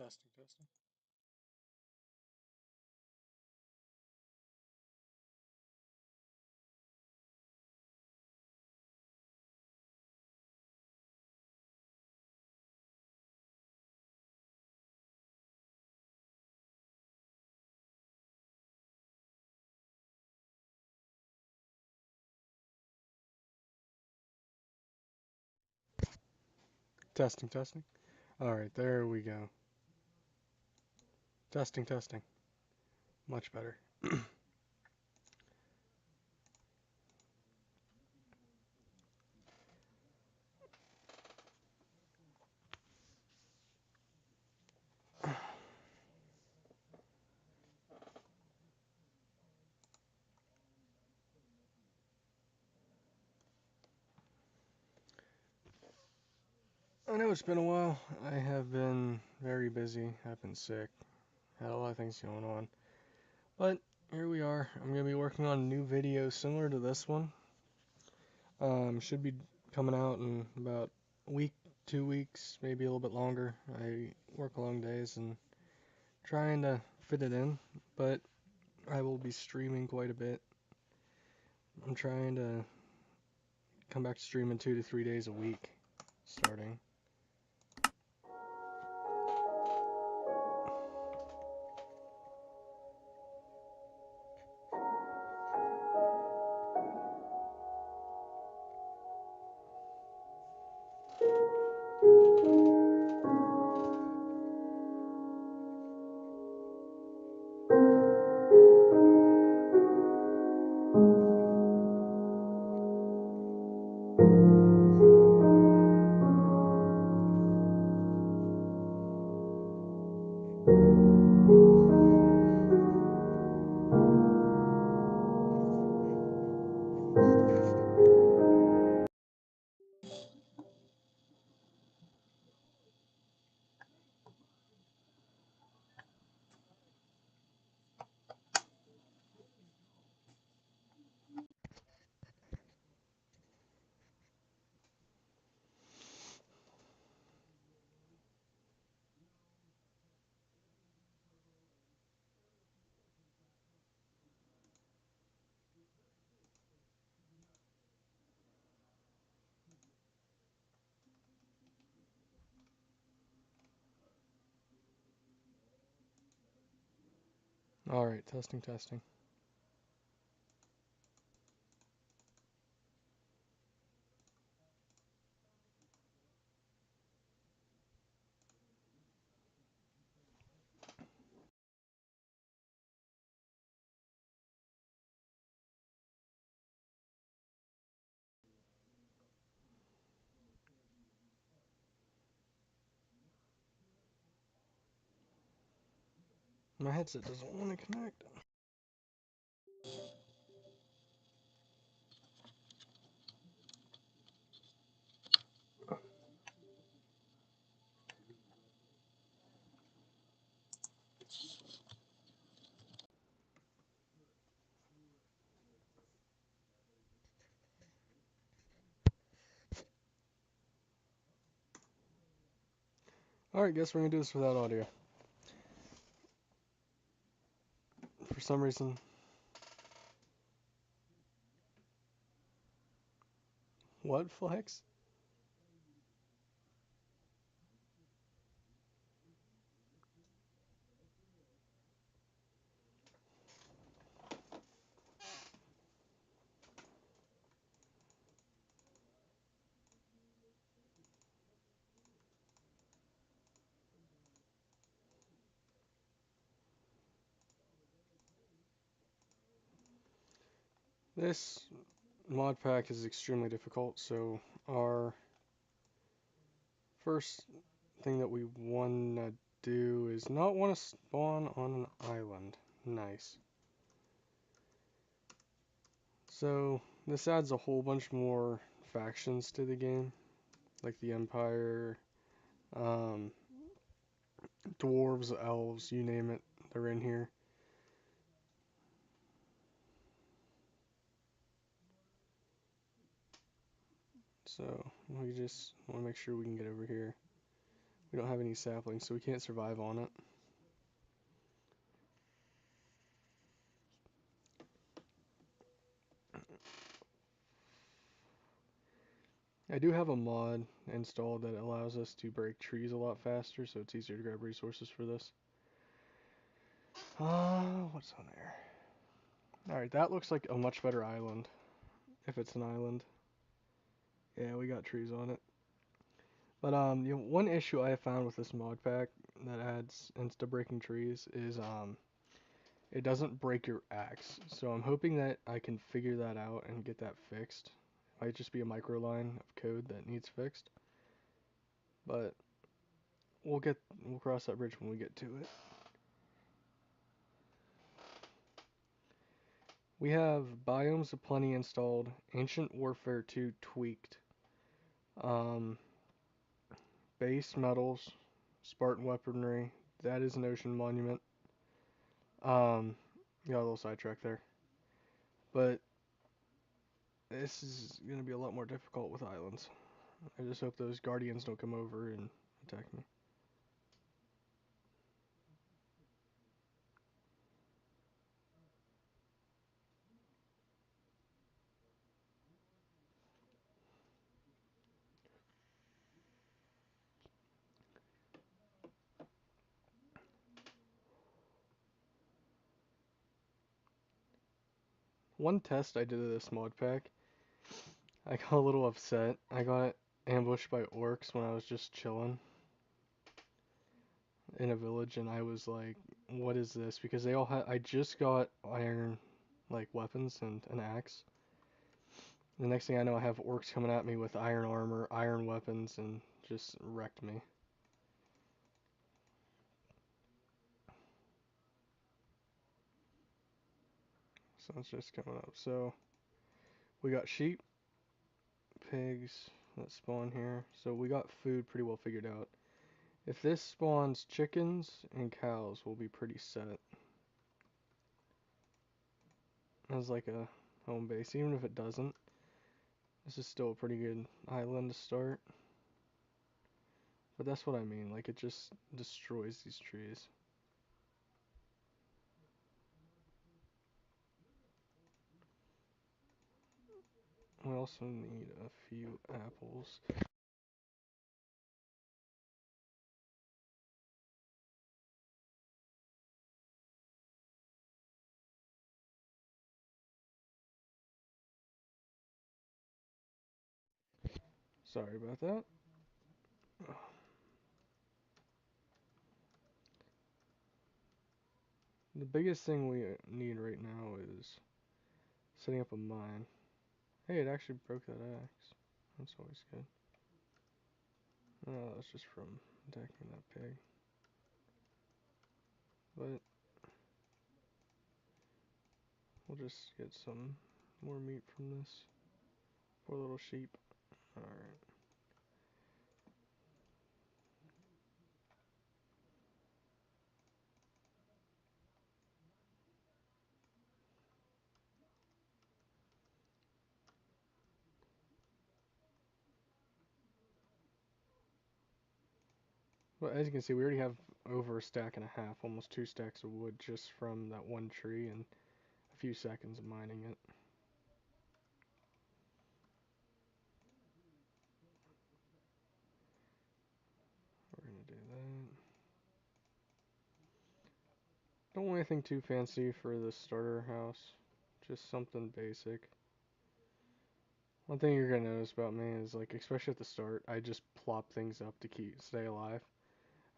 Testing, testing. Testing, testing. Alright, there we go. Testing, testing. Much better. I know it's been a while. I have been very busy. I've been sick. Had a lot of things going on. But here we are. I'm going to be working on a new video similar to this one. Should be coming out in about a week, 2 weeks, maybe a little bit longer. I work long days and trying to fit it in, but I will be streaming quite a bit. I'm trying to come back to streaming 2 to 3 days a week starting. Alright, testing, testing. My headset doesn't want to connect. Alright, guess we're gonna do this without audio. For some reason. What flex? This mod pack is extremely difficult, so our first thing that we wanna do is not wanna spawn on an island. Nice. So this adds a whole bunch more factions to the game, like the Empire, um, dwarves, elves, you name it, they're in here. So we just want to make sure we can get over here. We don't have any saplings, so we can't survive on it. I do have a mod installed that allows us to break trees a lot faster, so it's easier to grab resources for this. What's on there? Alright, that looks like a much better island, if it's an island. Yeah, we got trees on it. But one issue I have found with this mod pack that adds insta breaking trees is it doesn't break your axe. So I'm hoping that I can figure that out and get that fixed. It might just be a micro line of code that needs fixed. But we'll cross that bridge when we get to it. We have Biomes of Plenty installed, Ancient Warfare 2 tweaked, um, base metals, Spartan weaponry, that is an ocean monument. Got a little sidetracked there. But this is going to be a lot more difficult with islands. I just hope those guardians don't come over and attack me. One test I did of this mod pack, I got a little upset. I got ambushed by orcs when I was just chilling in a village, and I was like, what is this? Because they all had, I just got iron, like, weapons and an axe. The next thing I know, I have orcs coming at me with iron armor, iron weapons, and just wrecked me. So it's just coming up. So we got sheep, pigs that spawn here. So we got food pretty well figured out. If this spawns chickens and cows, we'll be pretty set. As like a home base. Even if it doesn't, this is still a pretty good island to start. But that's what I mean, like it just destroys these trees. We also need a few apples. Sorry about that. The biggest thing we need right now is setting up a mine. Hey, it actually broke that axe. That's always good. Oh, that's just from attacking that pig. But we'll just get some more meat from this. Poor little sheep. Alright. Well, as you can see, we already have over a stack and a half, almost 2 stacks of wood just from that one tree and a few seconds of mining it. We're gonna do that. Don't want anything too fancy for the starter house, just something basic. One thing you're gonna notice about me is, like, especially at the start, I just plop things up to stay alive.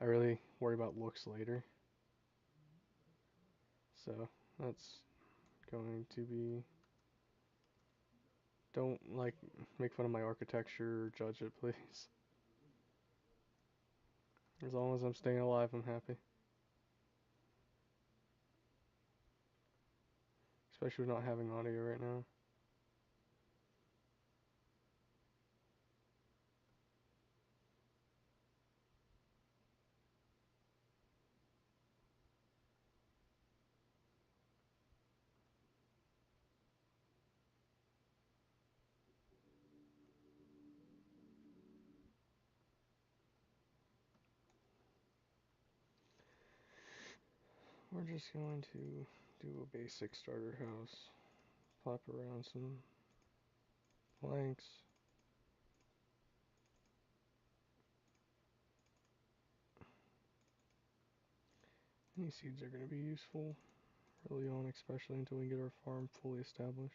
I really worry about looks later. So that's going to be. Don't like make fun of my architecture or judge it, please. As long as I'm staying alive, I'm happy. Especially with not having audio right now. We're just going to do a basic starter house. Plop around some planks. Any seeds are going to be useful early on, especially until we get our farm fully established.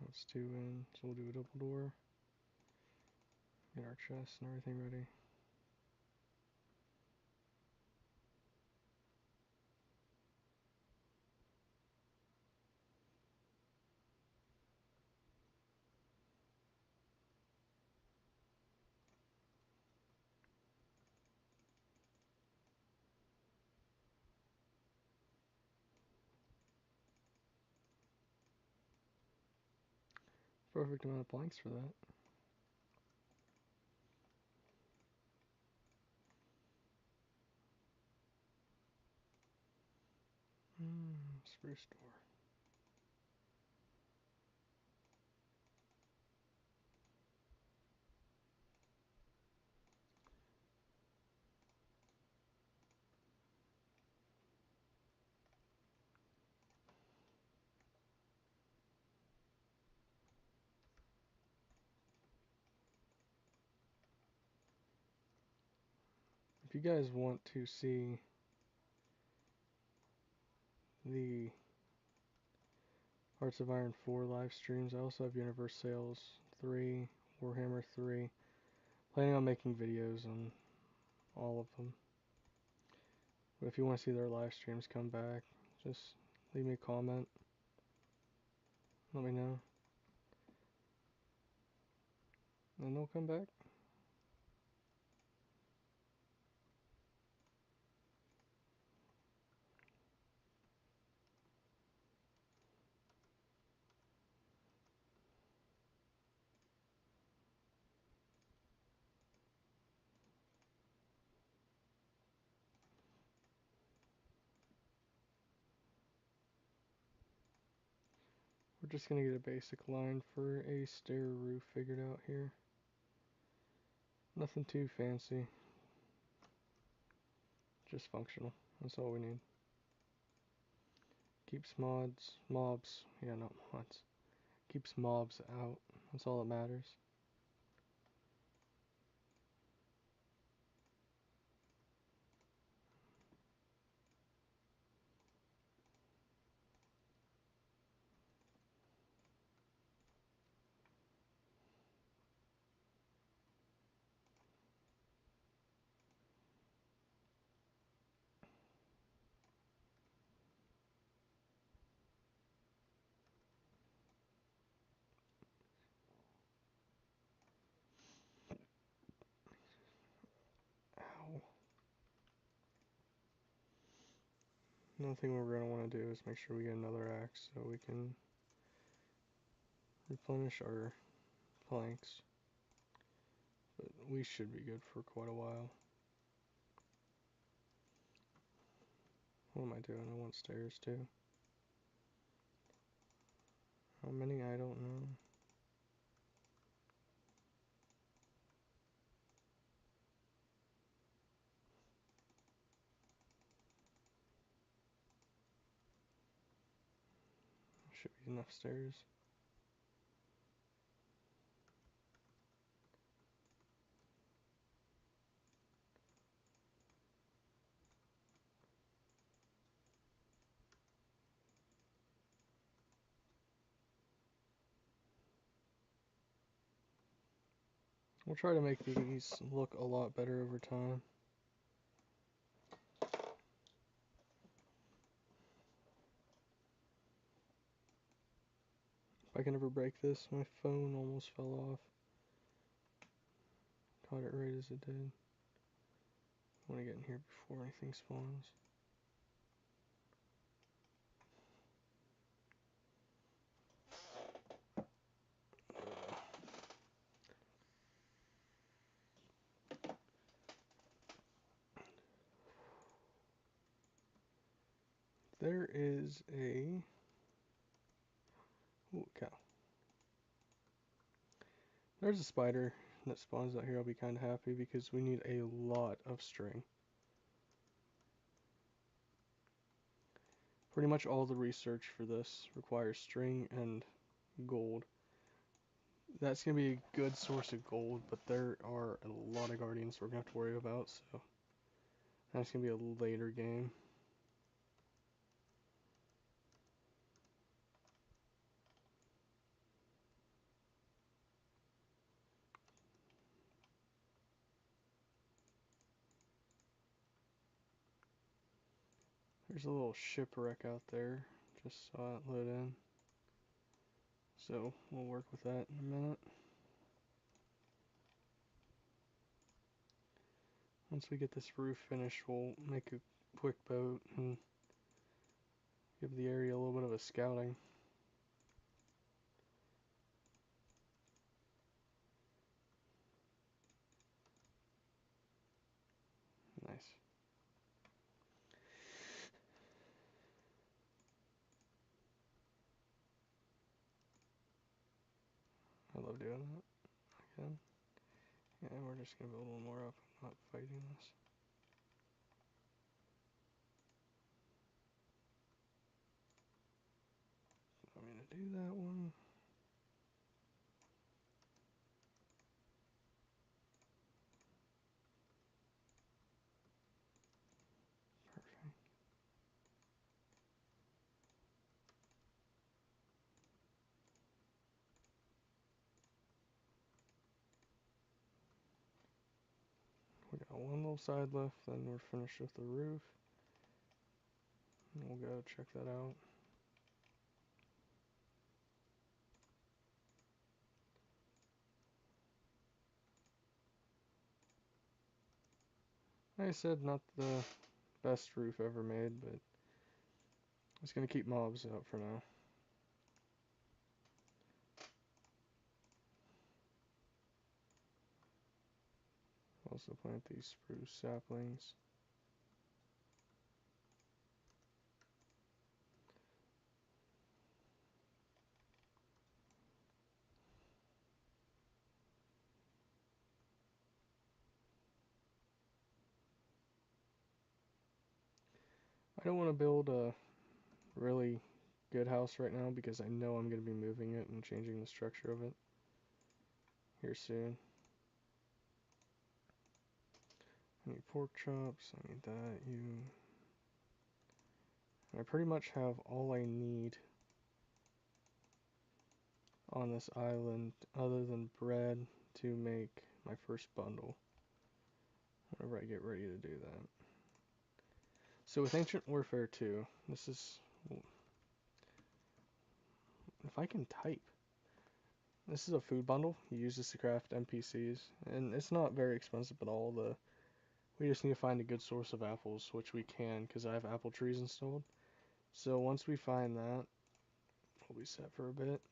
That's 2 in, so we'll do a double door. Get our chests and everything ready. Perfect amount of planks for that. Spruce door. If you guys want to see the Hearts of Iron 4 live streams, I also have Universe Sales 3, Warhammer 3. Planning on making videos on all of them. But if you want to see their live streams come back, just leave me a comment. Let me know. And they'll come back. We're just going to get a basic line for a stair roof figured out here. Nothing too fancy. Just functional. That's all we need. Keeps mobs, yeah, not mods. Keeps mobs out. That's all that matters. Ow. Another thing we're going to want to do is make sure we get another axe so we can replenish our planks. But we should be good for quite a while. What am I doing? I want stairs too. How many? I don't know. Should be enough stairs. We'll try to make these look a lot better over time. If I can ever break this, my phone almost fell off. Caught it right as it did. I want to get in here before anything spawns. There is a... Ooh, cow. There's a spider that spawns out here, I'll be kind of happy because we need a lot of string. Pretty much all the research for this requires string and gold. That's going to be a good source of gold, but there are a lot of guardians we're going to have to worry about, so that's going to be a later game. There's a little shipwreck out there. Just saw it load in. So we'll work with that in a minute. Once we get this roof finished, we'll make a quick boat and give the area a little bit of a scouting. Nice. I love doing that. Again. Yeah, we're just gonna build one more up. I'm not fighting this. I'm gonna do that one. Perfect. We got one little side left, then we're finished with the roof. And we'll go check that out. Like I said, not the best roof ever made, but it's gonna keep mobs out for now. Also plant these spruce saplings. I don't want to build a really good house right now because I know I'm going to be moving it and changing the structure of it here soon. I need pork chops, I need that, I pretty much have all I need on this island other than bread to make my first bundle whenever I get ready to do that. So with Ancient Warfare 2, this is, if I can type, this is a food bundle. You use this to craft NPCs, and it's not very expensive at all. We just need to find a good source of apples, which we can because I have apple trees installed. So once we find that, we'll be set for a bit.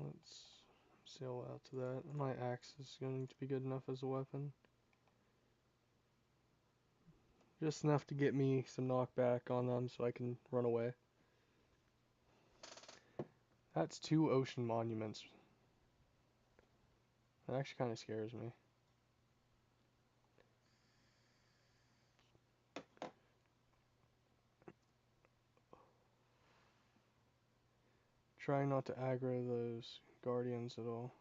Let's sail out to that. My axe is going to be good enough as a weapon. Just enough to get me some knockback on them so I can run away. That's 2 ocean monuments. That actually kind of scares me. Try not to aggro those guardians at all.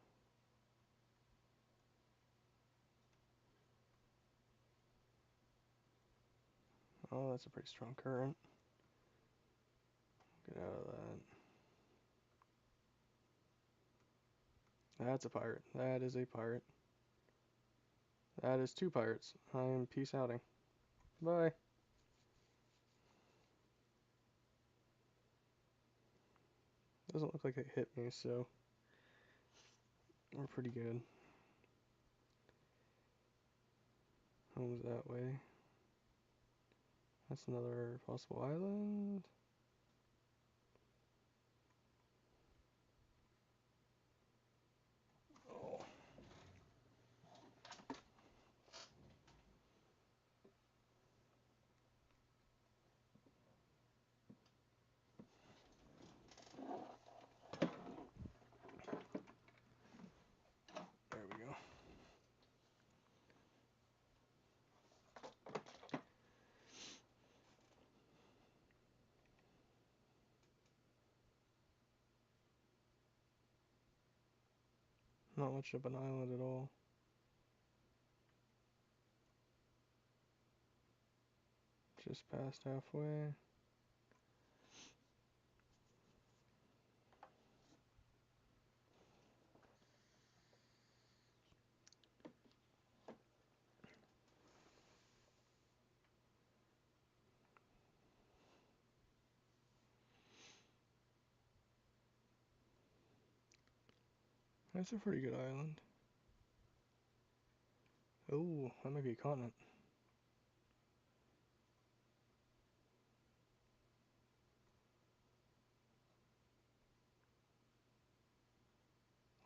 Oh, that's a pretty strong current. Get out of that. That's a pirate. That is a pirate. That is 2 pirates. I am peace outing. Bye. Doesn't look like it hit me, so we're pretty good. Home's that way. That's another possible island. Oh. Not much of an island at all. Just past halfway. That's a pretty good island. Oh, that might be a continent.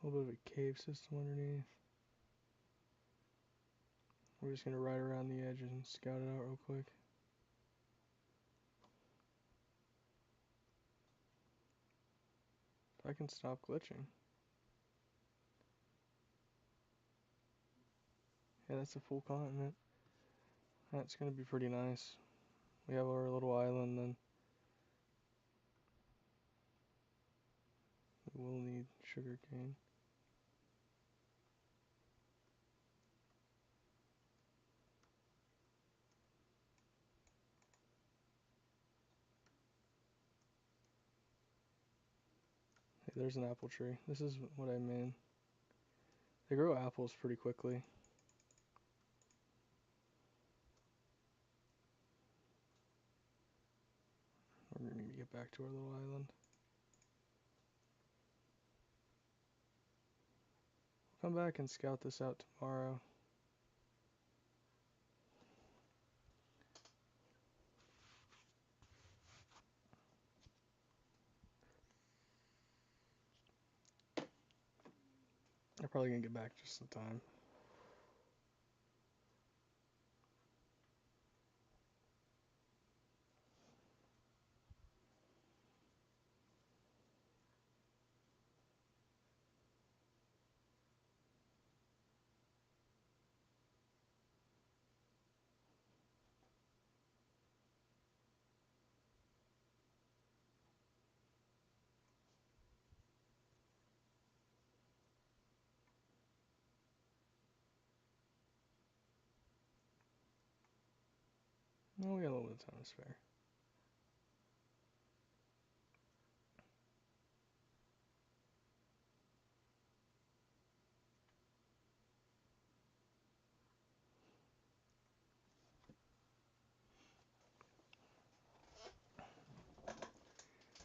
A little bit of a cave system underneath. We're just gonna ride around the edge and scout it out real quick. If I can stop glitching. Yeah, that's a full continent. That's gonna be pretty nice. We have our little island then. We will need sugar cane. Hey, there's an apple tree. This is what I mean. They grow apples pretty quickly. We're gonna need to get back to our little island. We'll come back and scout this out tomorrow. I'm probably gonna get back just in time. Oh, we got a little bit of time to spare.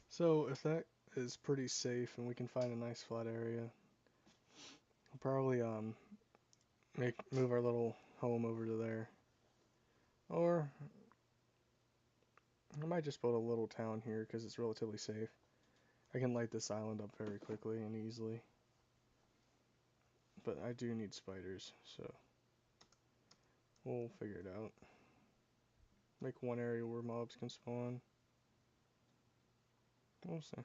So if that is pretty safe and we can find a nice flat area, we'll probably move our little home over to there. Or I might just build a little town here because it's relatively safe. I can light this island up very quickly and easily. But I do need spiders, so we'll figure it out. Make one area where mobs can spawn. We'll see.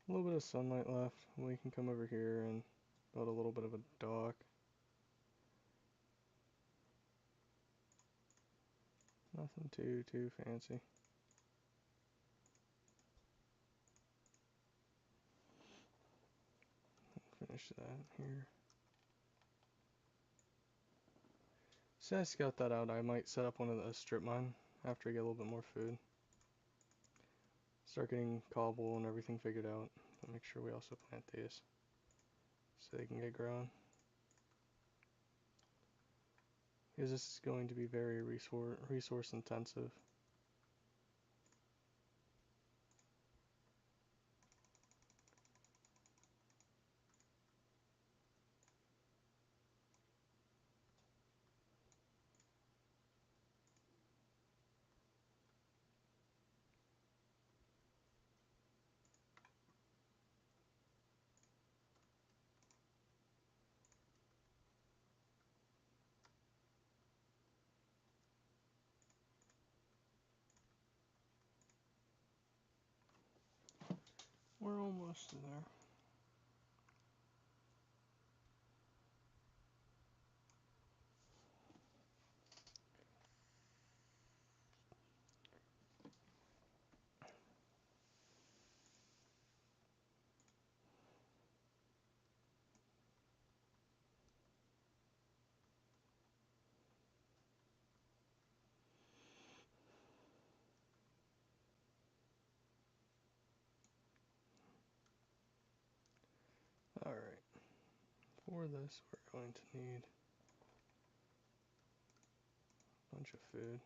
A little bit of sunlight left. We can come over here and build a little bit of a dock. Nothing too fancy. Finish that here. So I scout that out. I might set up one of the strip mine after I get a little bit more food. Start getting cobble and everything figured out. But make sure we also plant these so they can get grown. Because this is going to be very resource intensive. We're almost there. For this, we're going to need a bunch of food.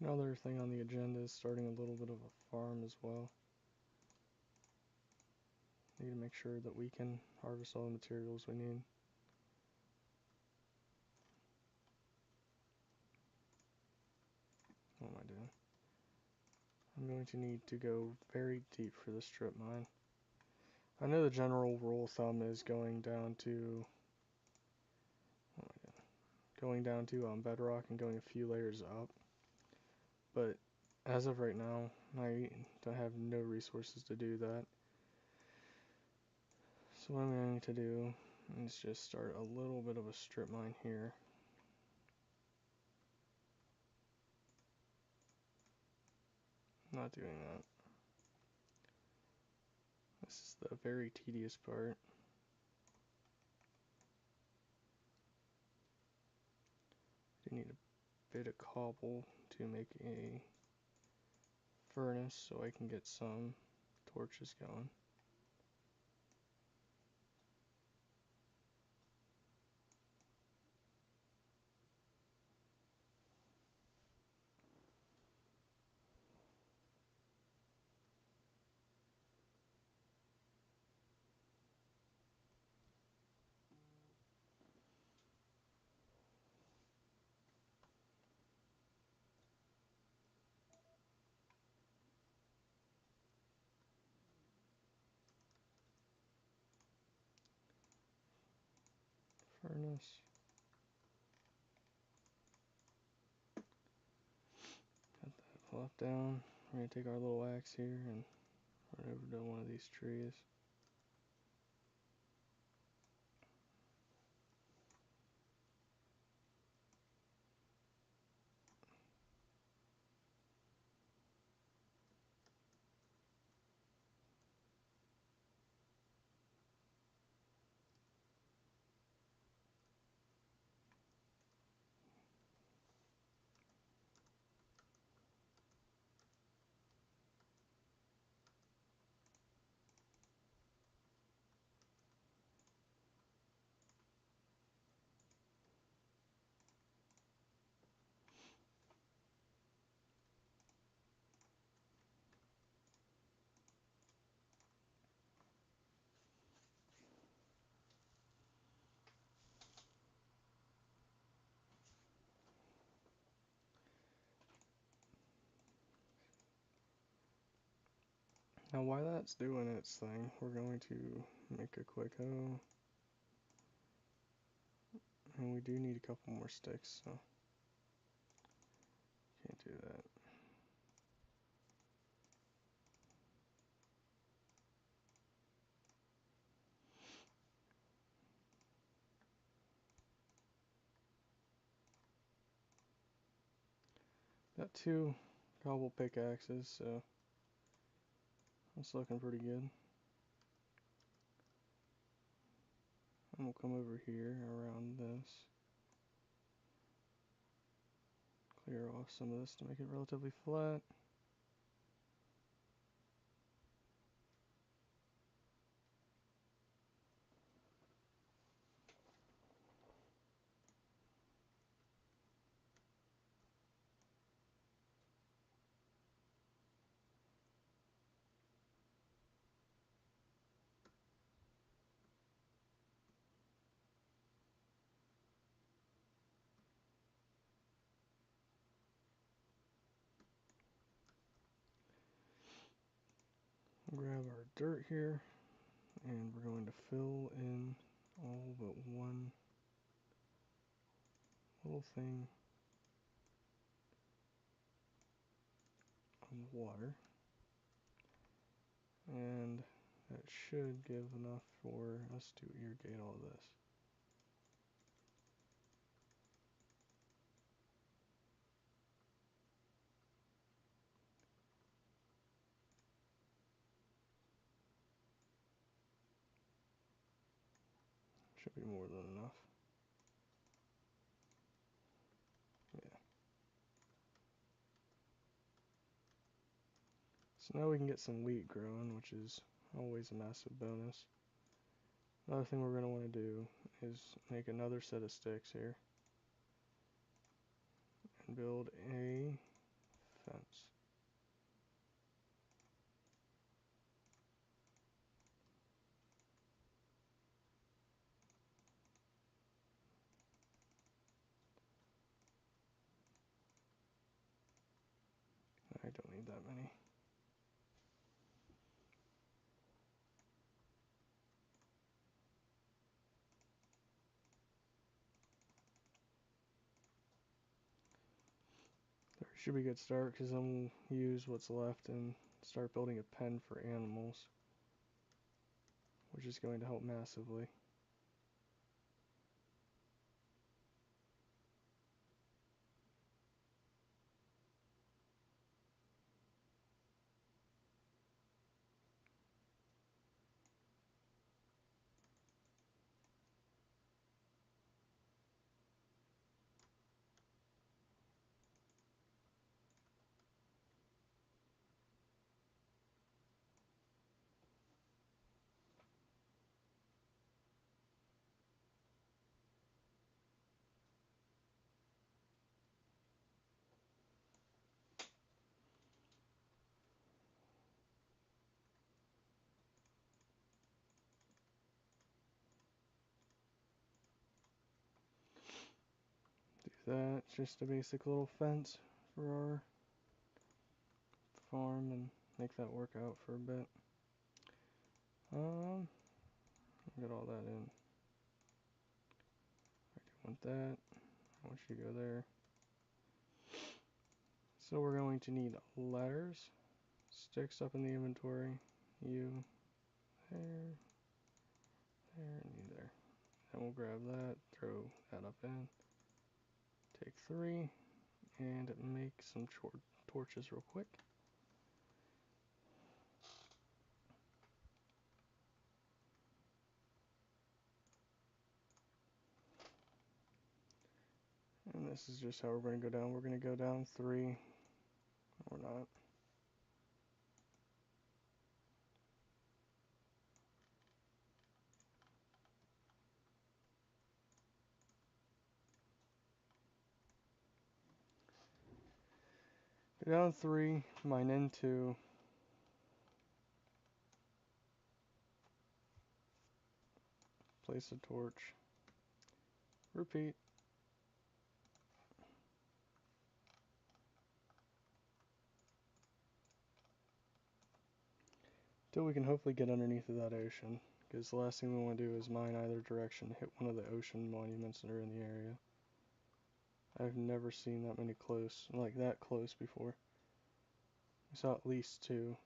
Another thing on the agenda is starting a little bit of a farm as well. Need to make sure that we can harvest all the materials we need. What am I doing? I'm going to need to go very deep for this strip mine. I know the general rule of thumb is going down to bedrock and going a few layers up, but as of right now, I have no resources to do that. So what I'm going to do is just start a little bit of a strip mine here. Not doing that. This is the very tedious part. I need a bit of cobble to make a furnace so I can get some torches going. Furnace. Got that flop down. We're going to take our little axe here and run over to one of these trees. Now while that's doing its thing, we're going to make a quick hoe. And we do need a couple more sticks, so can't do that. Got 2 cobble pickaxes, so that's looking pretty good. And we'll come over here around this. Clear off some of this to make it relatively flat. Grab our dirt here, and we're going to fill in all but one little thing of water, and that should give enough for us to irrigate all this. Should be more than enough. Yeah. So now we can get some wheat growing, which is always a massive bonus. Another thing we're going to want to do is make another set of sticks here and build a fence. I don't need that many. There should be a good start, because then we'll use what's left and start building a pen for animals, which is going to help massively. Do that, just a basic little fence for our farm, and make that work out for a bit. Get all that in. I do want that. I want you to go there. So we're going to need ladders, sticks up in the inventory, you there, there, and you there. Then we'll grab that, throw that up in, take 3, and make some torches real quick. And this is just how we're going to go down. We're going to go down 3, or not. Go down 3, mine in 2. Place a torch. Repeat. Till we can hopefully get underneath of that ocean. Because the last thing we want to do is mine either direction, hit one of the ocean monuments that are in the area. I've never seen that many close, like that close before. I saw at least 2.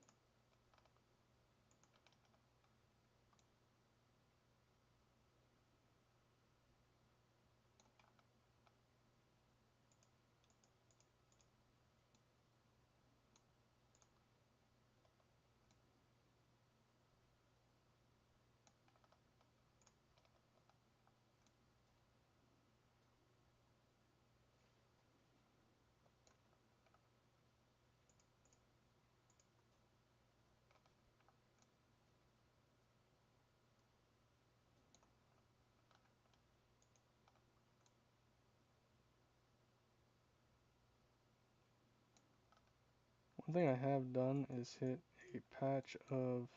One thing I have done is hit a patch of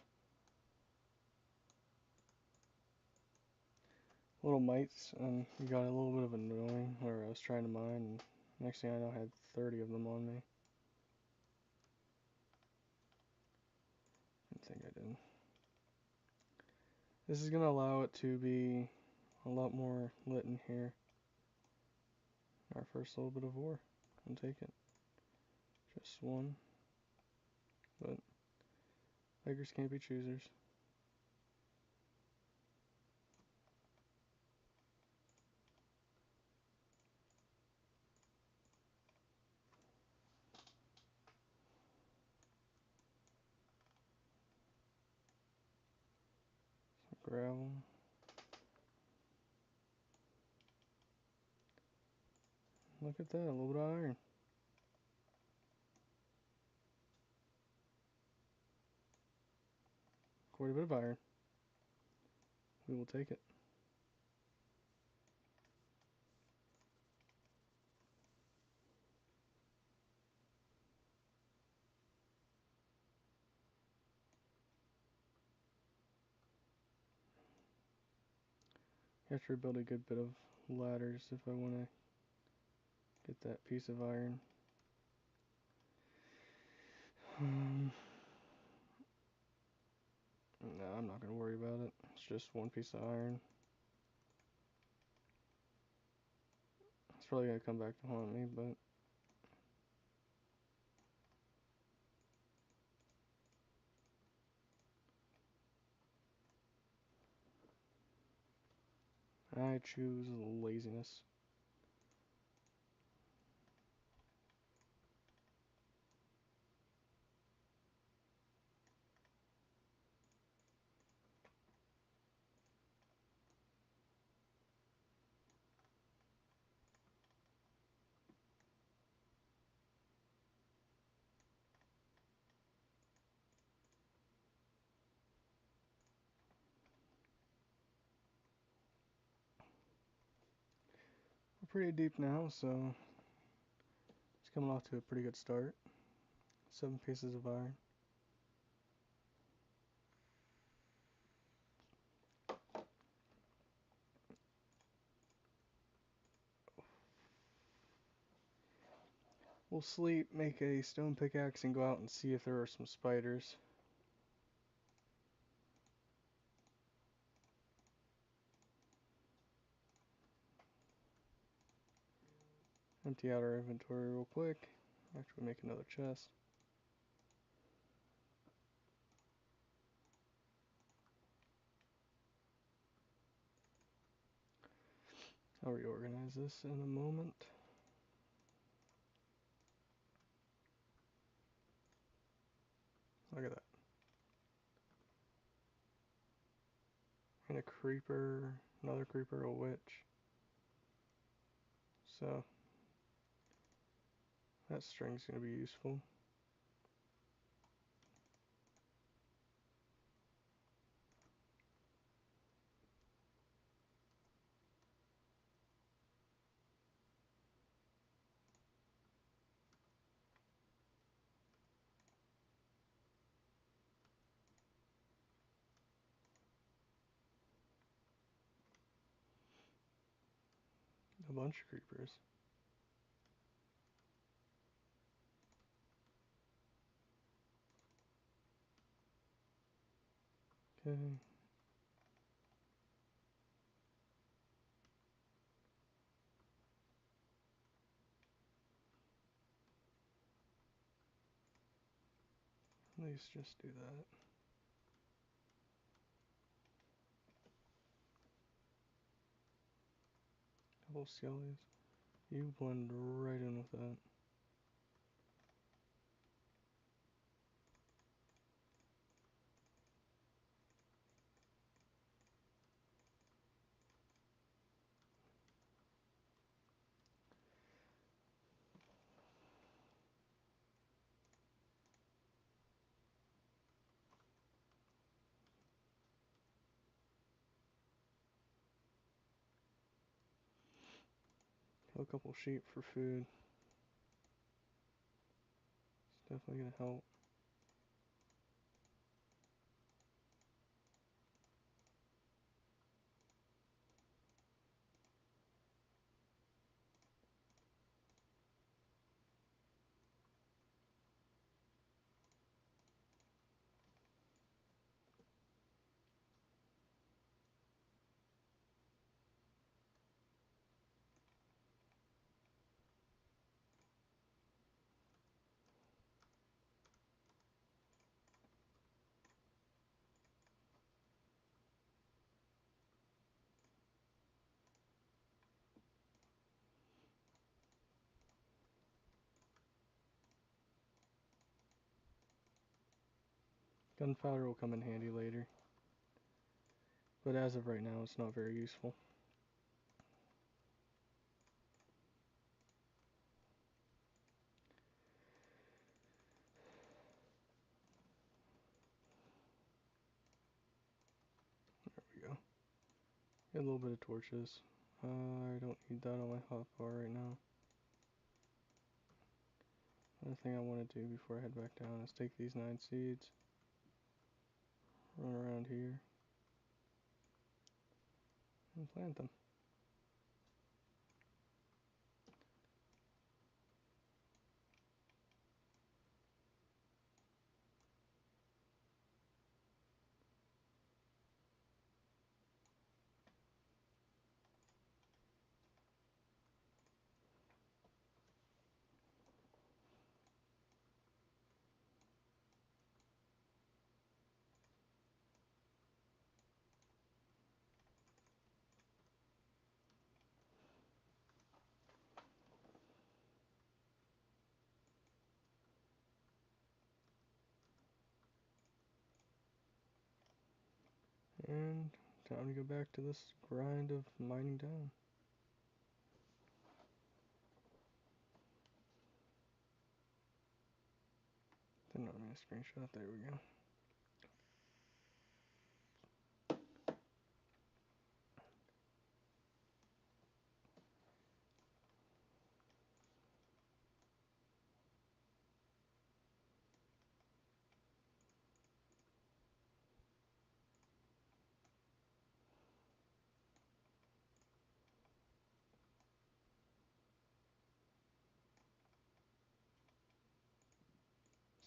little mites, and it got a little bit of annoying where I was trying to mine, and next thing I know I had 30 of them on me. I think I This is going to allow it to be a lot more lit in here. Our first little bit of ore. I'll take it. Just one. But beggars can't be choosers. Some gravel. Look at that, a little bit of iron. Quite a bit of iron. We will take it. I have to rebuild a good bit of ladders if I want to get that piece of iron. No, I'm not going to worry about it. It's just one piece of iron. It's probably going to come back to haunt me, but I choose laziness. We're pretty deep now, so it's coming off to a pretty good start. 7 pieces of iron. We'll sleep, make a stone pickaxe, and go out and see if there are some spiders. Empty out our inventory real quick after we make another chest. I'll reorganize this in a moment. Look at that. And a creeper, another creeper, a witch. So that string's going to be useful. A bunch of creepers. Okay. At least just do that. Couple skellies. You blend right in with that. Kill a couple sheep for food. It's definitely gonna help. Gunpowder will come in handy later, but as of right now, it's not very useful. There we go. Get a little bit of torches. I don't need that on my hotbar right now. Another thing I want to do before I head back down is take these 9 seeds, run around here, and plant them. And time to go back to this grind of mining down. Didn't want me to screenshot. There we go.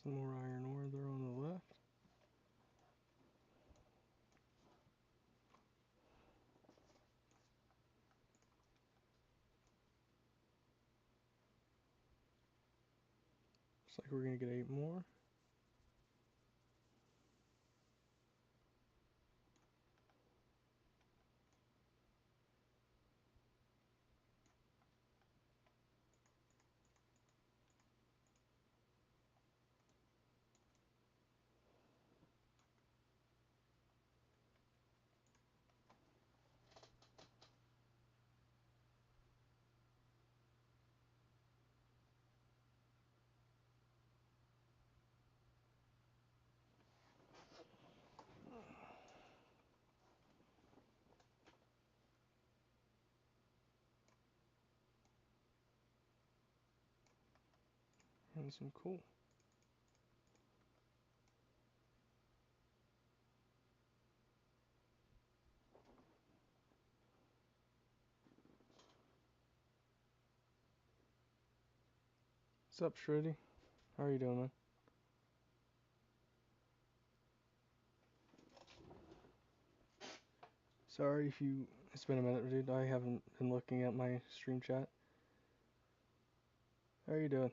Some more iron ore there on the left. Looks like we're gonna get 8 more. And some coal. What's up, Shreddy? How are you doing, man? Sorry if you... It's been a minute, dude. I haven't been looking at my stream chat. How are you doing?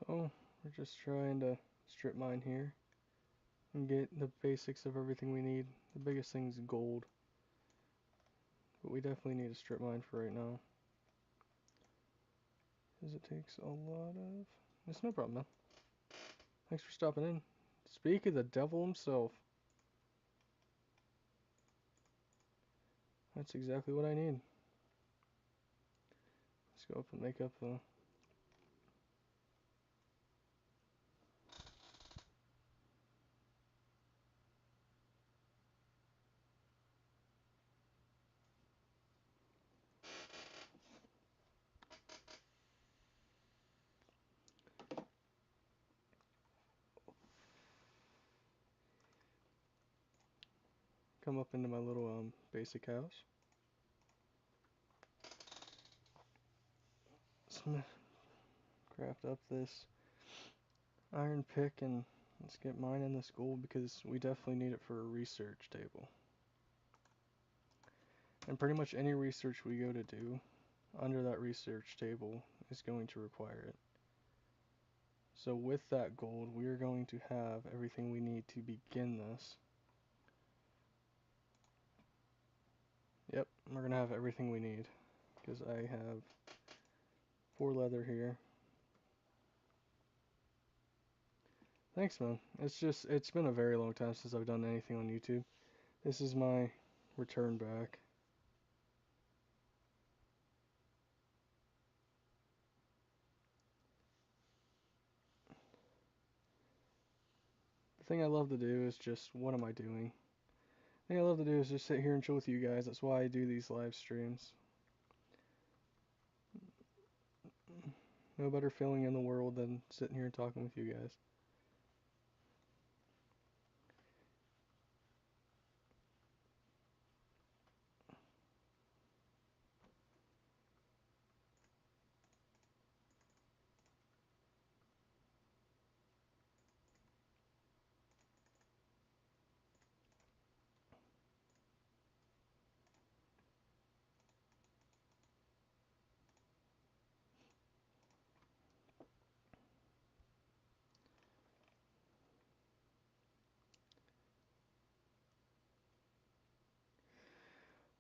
So, we're just trying to strip mine here and get the basics of everything we need. The biggest thing is gold, but we definitely need a strip mine for right now, because it takes a lot of... It's no problem, man. Thanks for stopping in. Speak of the devil himself. That's exactly what I need. Let's go up and make up the... Come up into my little basic house. Craft up this iron pick and let's get mining this gold because we definitely need it for a research table. And pretty much any research we go to do under that research table is going to require it. So with that gold, we are going to have everything we need to begin this. Yep, we're going to have everything we need because I have 4 leather here. Thanks, man. It's been a very long time since I've done anything on YouTube. This is my return back. The thing I love to do is just, what am I doing? The thing I love to do is just sit here and chill with you guys. That's why I do these live streams. No better feeling in the world than sitting here and talking with you guys.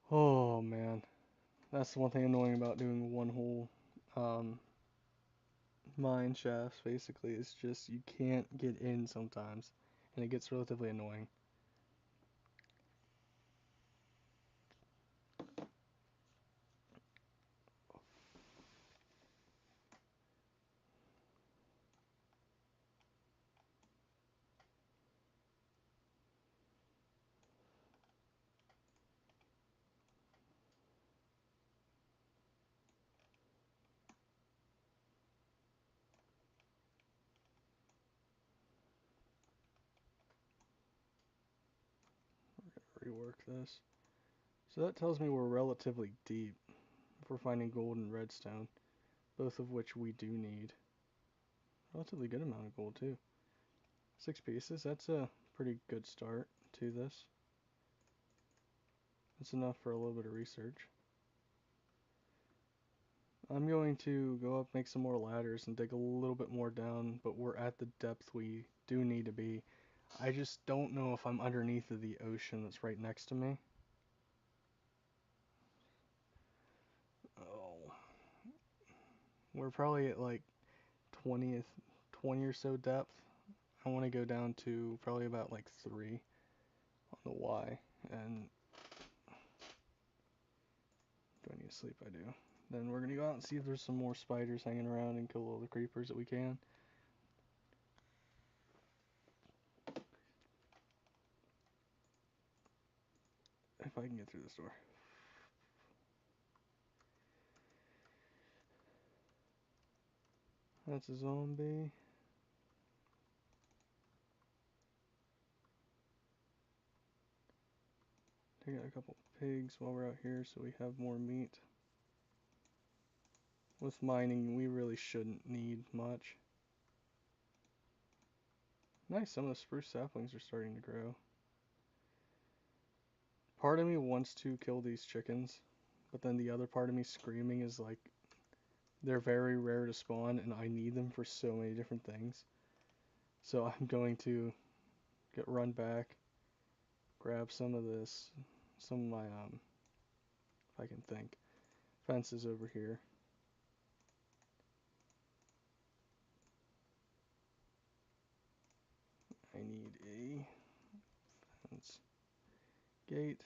Oh man, that's the one thing annoying about doing one hole mine shafts. Basically, it's just you can't get in sometimes, and it gets relatively annoying. Rework this. So that tells me we're relatively deep if we're finding gold and redstone, both of which we do need. Relatively good amount of gold too. 6 pieces, that's a pretty good start to this. That's enough for a little bit of research. I'm going to go up, make some more ladders, and dig a little bit more down, but we're at the depth we do need to be. I just don't know if I'm underneath of the ocean that's right next to me. Oh. We're probably at like 20 or so depth. I want to go down to probably about like 3 on the Y. And do I need to sleep? I do. Then we're going to go out and see if there's some more spiders hanging around and kill all the creepers that we can. If I can get through this door. That's a zombie. Take out a couple pigs while we're out here so we have more meat. With mining, we really shouldn't need much. Nice, some of the spruce saplings are starting to grow. Part of me wants to kill these chickens, but then the other part of me screaming is like, they're very rare to spawn and I need them for so many different things. So I'm going to get run back, grab some of this, some of my, if I can think, fences over here. I need a fence gate.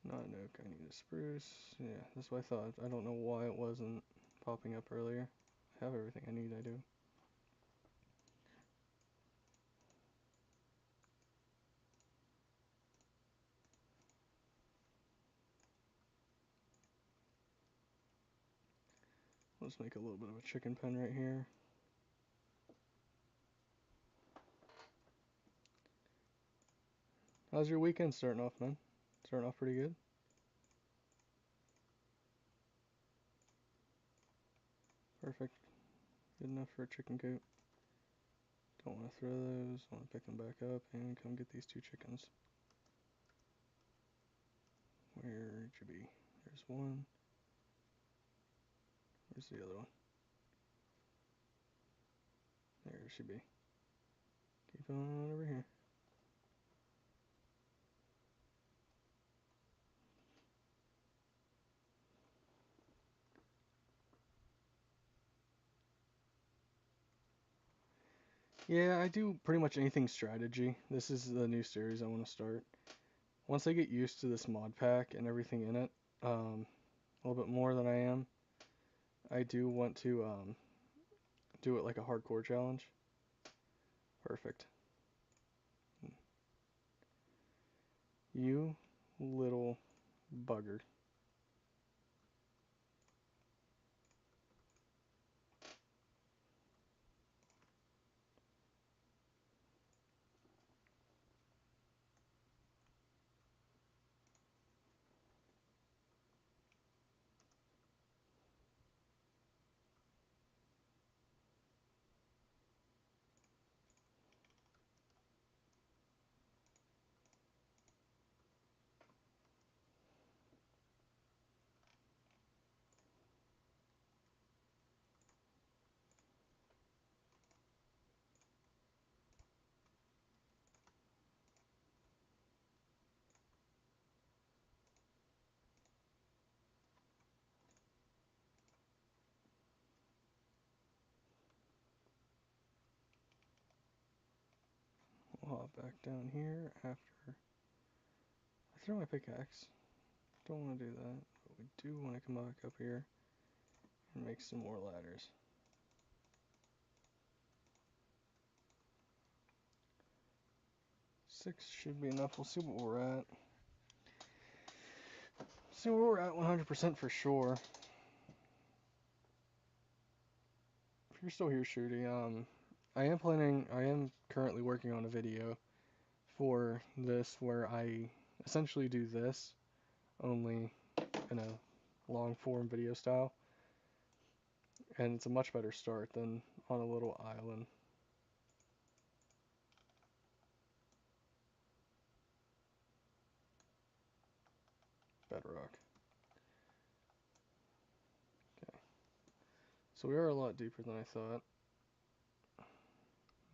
Not an oak, I need a spruce. Yeah, that's what I thought. I don't know why it wasn't popping up earlier. I have everything I need, I do. Let's make a little bit of a chicken pen right here. How's your weekend starting off, man? Starting off pretty good? Perfect. Good enough for a chicken coop. Don't want to throw those. Want to pick them back up and come get these 2 chickens. Where'd you be? There's one. Where's the other one? There she be. Keep on over here. Yeah, I do pretty much anything strategy. This is the new series I want to start. Once I get used to this mod pack and everything in it, a little bit more than I am, I do want to do it like a hardcore challenge. Perfect. You little bugger. I'll hop back down here after I throw my pickaxe. Don't want to do that, but we do want to come back up here and make some more ladders. 6 should be enough. We'll see what we're at. See where we're at 100% for sure. If you're still here, Shooty, I am currently working on a video for this where I essentially do this, only in a long form video style. And it's a much better start than on a little island. Bedrock. Okay. So we are a lot deeper than I thought.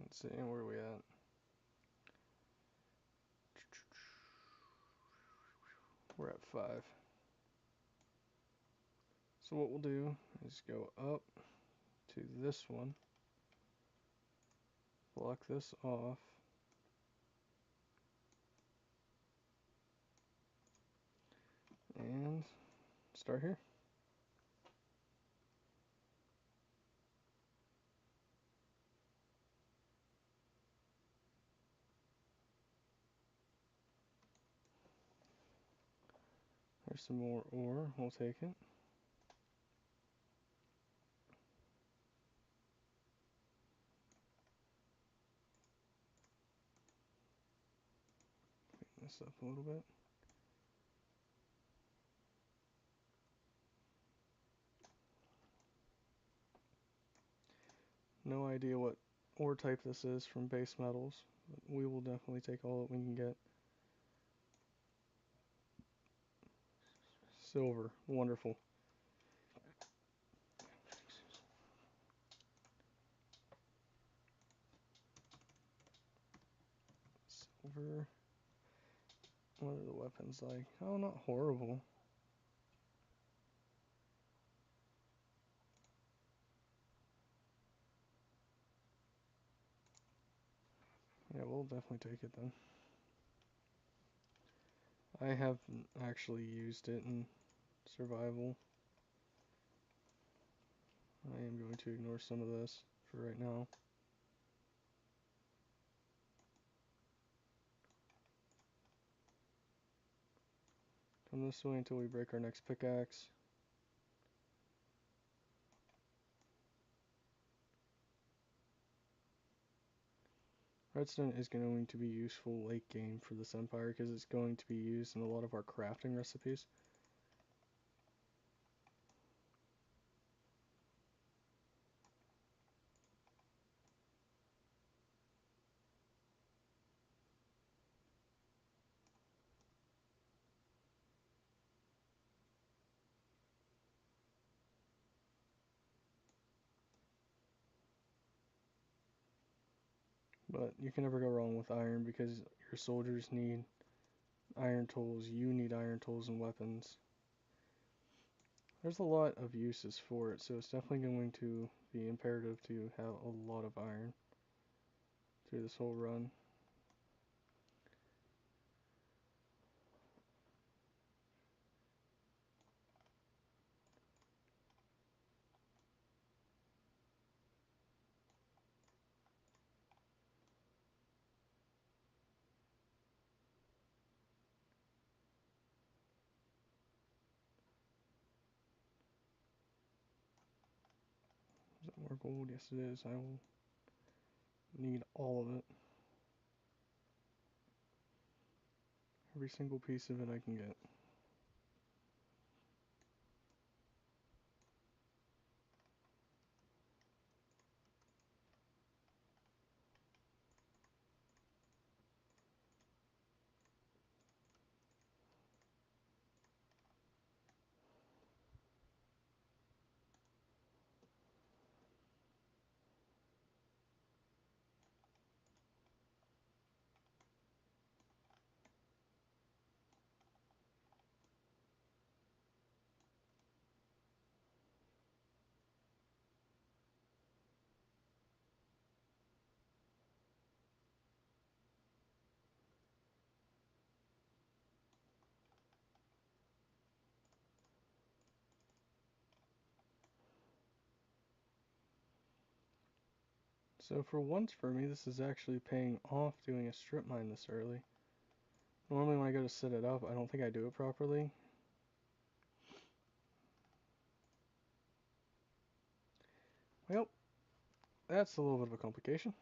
Let's see, where are we at? We're at 5. So what we'll do is go up to this one, block this off, and start here. There's some more ore, we'll take it. Clean this up a little bit. No idea what ore type this is from base metals, but we will definitely take all that we can get. Silver, wonderful. Silver. What are the weapons like? Oh, not horrible. Yeah, we'll definitely take it then. I haven't actually used it in survival. I am going to ignore some of this for right now. Come this way until we break our next pickaxe. Redstone is going to be useful late game for this empire because it's going to be used in a lot of our crafting recipes. But you can never go wrong with iron because your soldiers need iron tools, you need iron tools and weapons. There's a lot of uses for it, so it's definitely going to be imperative to have a lot of iron through this whole run. Is that more gold? Yes it is. I will need all of it. Every single piece of it I can get. So for once for me, this is actually paying off doing a strip mine this early. Normally when I go to set it up, I don't think I do it properly. Well, that's a little bit of a complication.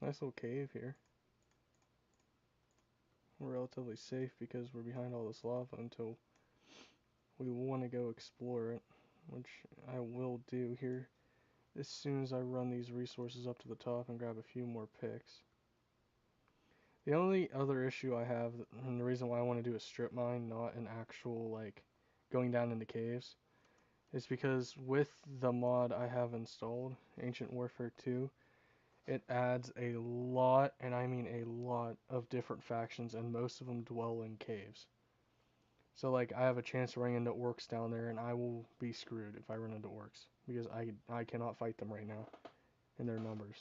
Nice little cave here. We're relatively safe because we're behind all this lava until we want to go explore it, which I will do here as soon as I run these resources up to the top and grab a few more picks. The only other issue I have, and the reason why I want to do a strip mine, not an actual like going down into caves, is because with the mod I have installed, Ancient Warfare 2, it adds a lot, and I mean a lot, of different factions, and most of them dwell in caves. So like I have a chance of running into orcs down there, and I will be screwed if I run into orcs because I cannot fight them right now in their numbers.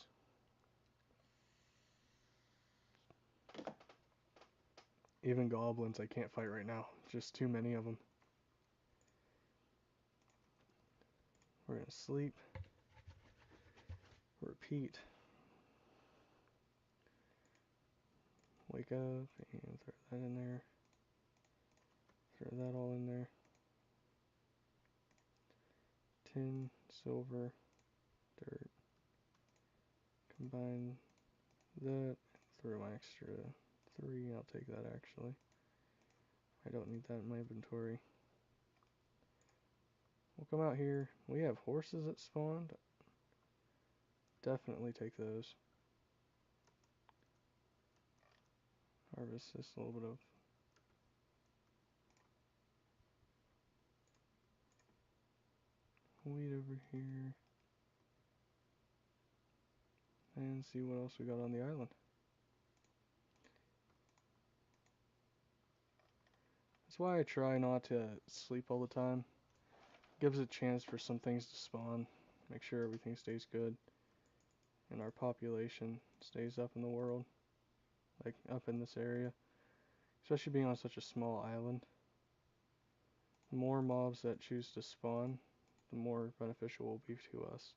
Even goblins I can't fight right now, just too many of them. We're gonna sleep. Repeat. Wake up and throw that in there. Throw that all in there. Tin, silver, dirt. Combine that. Throw an extra 3. I'll take that actually. I don't need that in my inventory. We'll come out here. We have horses that spawned. Definitely take those. Harvest this little bit of wheat over here. And see what else we got on the island. That's why I try not to sleep all the time. Gives a chance for some things to spawn. Make sure everything stays good. And our population stays up in the world. Like up in this area. Especially being on such a small island. The more mobs that choose to spawn, the more beneficial it will be to us.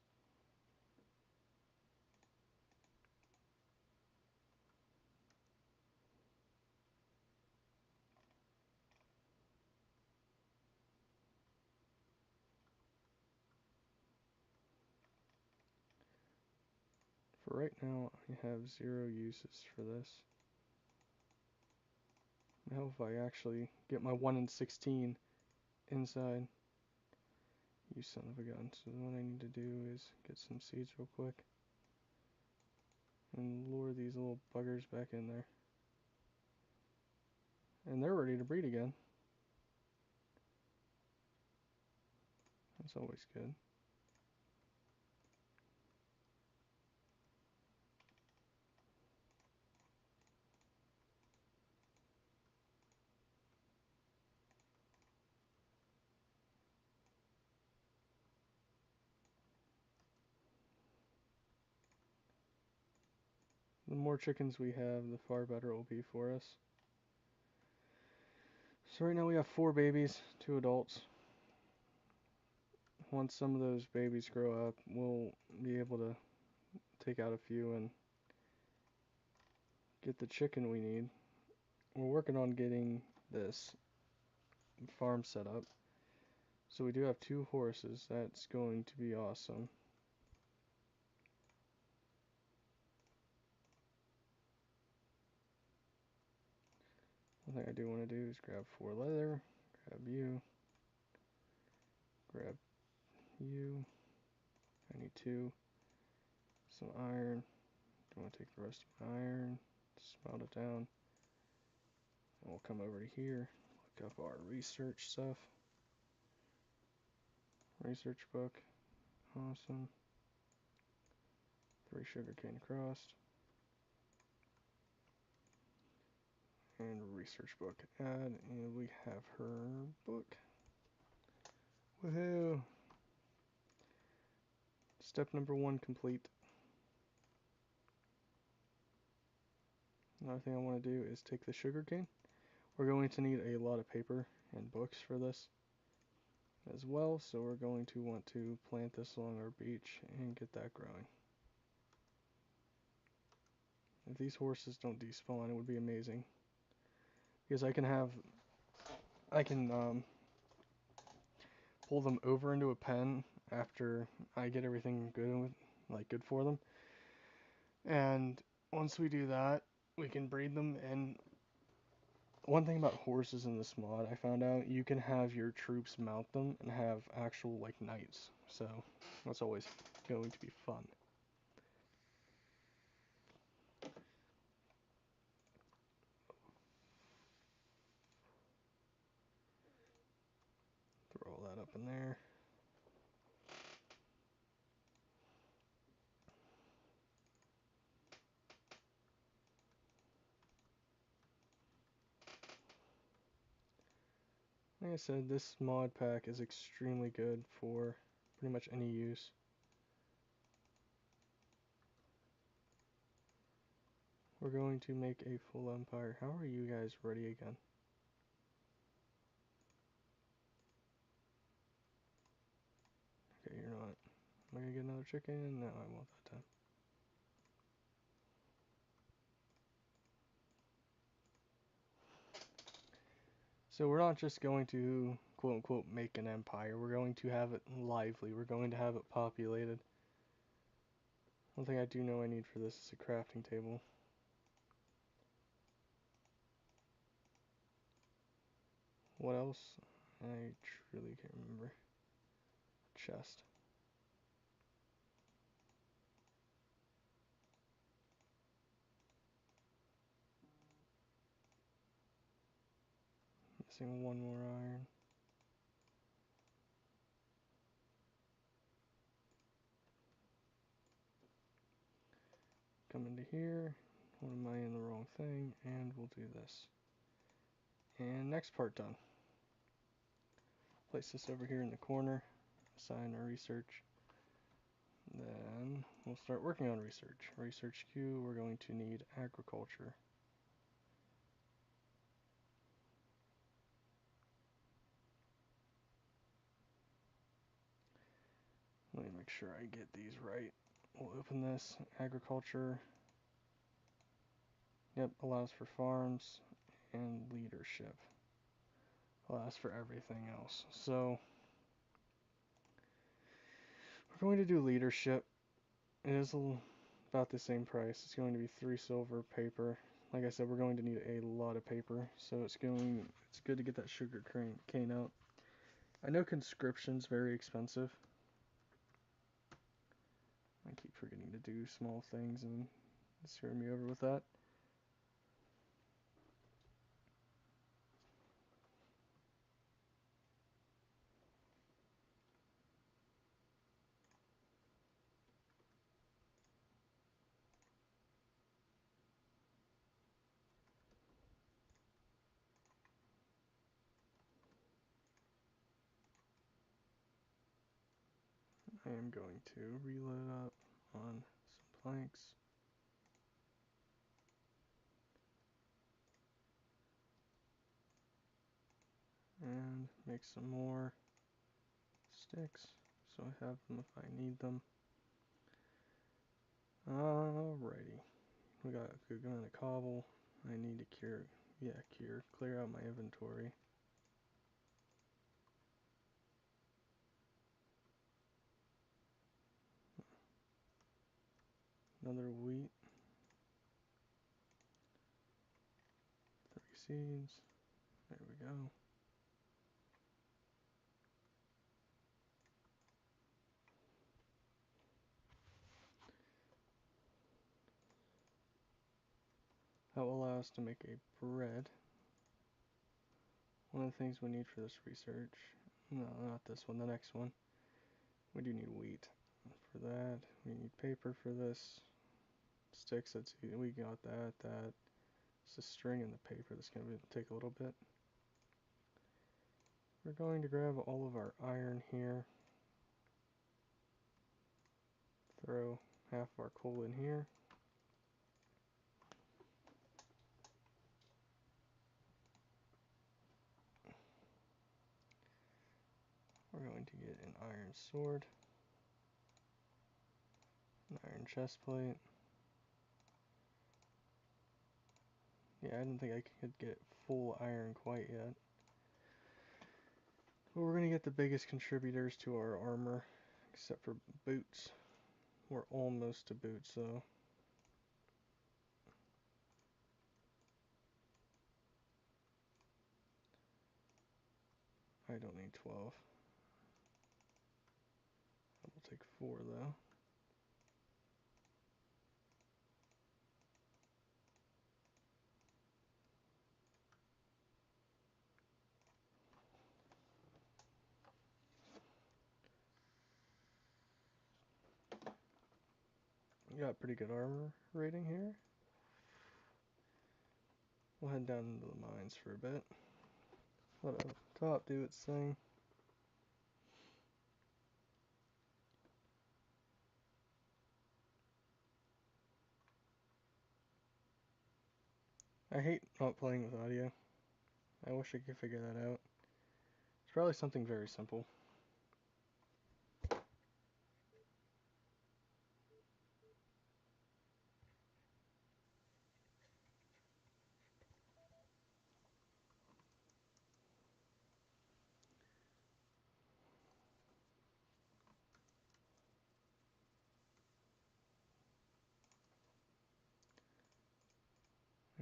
For right now, I have 0 uses for this. Now if I actually get my 1 in 16 inside, you son of a gun. So what I need to do is get some seeds real quick and lure these little buggers back in there. And they're ready to breed again. That's always good. The more chickens we have, the far better it will be for us. So right now we have 4 babies, 2 adults. Once some of those babies grow up, we'll be able to take out a few and get the chicken we need. We're working on getting this farm set up. So we do have 2 horses. That's going to be awesome. One thing I do want to do is grab 4 leather, grab you, grab you. I need 2. Some iron. I'm going to take the rest of my iron, smelt it down. And we'll come over to here, look up our research stuff. Research book. Awesome. 3 sugarcane across. And research book add, and we have her book. Woohoo! Step number 1 complete. Another thing I want to do is take the sugarcane. We're going to need a lot of paper and books for this as well, so we're going to want to plant this along our beach and get that growing. If these horses don't despawn, it would be amazing. Because I can pull them over into a pen after I get everything good for them. And once we do that, we can breed them. And one thing about horses in this mod, I found out you can have your troops mount them and have actual knights. So that's always going to be fun. Throw all that up in there. Like I said, this mod pack is extremely good for pretty much any use. We're going to make a full empire. How are you guys ready again? Okay, you're not. Am I gonna get another chicken? No, I won't that time. So we're not just going to quote unquote make an empire. We're going to have it lively. We're going to have it populated. One thing I do know I need for this is a crafting table. What else? I truly can't remember. Chest. Missing 1 more iron. Come into here. What am I in the wrong thing? And we'll do this. And next part done. Place this over here in the corner. Assign our research. Then we'll start working on research. Research queue, we're going to need agriculture. Let me make sure I get these right. We'll open this. Agriculture. Yep, allows for farms and leadership. Allows for everything else. So we're going to do leadership. It is about the same price. It's going to be 3 silver paper. Like I said, we're going to need a lot of paper, so it's good to get that sugar cane out. I know conscription's very expensive. I keep forgetting to do small things and screw me over with that. I am going to reload up on some planks. And make some more sticks so I have them if I need them. Alrighty. We got a good amount of cobble. I need to clear out my inventory. Another wheat. 30 seeds. There we go. That will allow us to make a bread. One of the things we need for this research, no, not this one, the next one, we do need wheat. For that, we need paper for this. Sticks, we got that. It's the string and the paper that's going to take a little bit. We're going to grab all of our iron here. Throw half of our coal in here. We're going to get an iron sword, an iron chest plate. Yeah, I didn't think I could get full iron quite yet. But we're going to get the biggest contributors to our armor, except for boots. We're almost to boots, though. I don't need 12. I will take 4, though. Got pretty good armor rating here. We'll head down into the mines for a bit. Let up top do its thing. I hate not playing with audio. I wish I could figure that out. It's probably something very simple.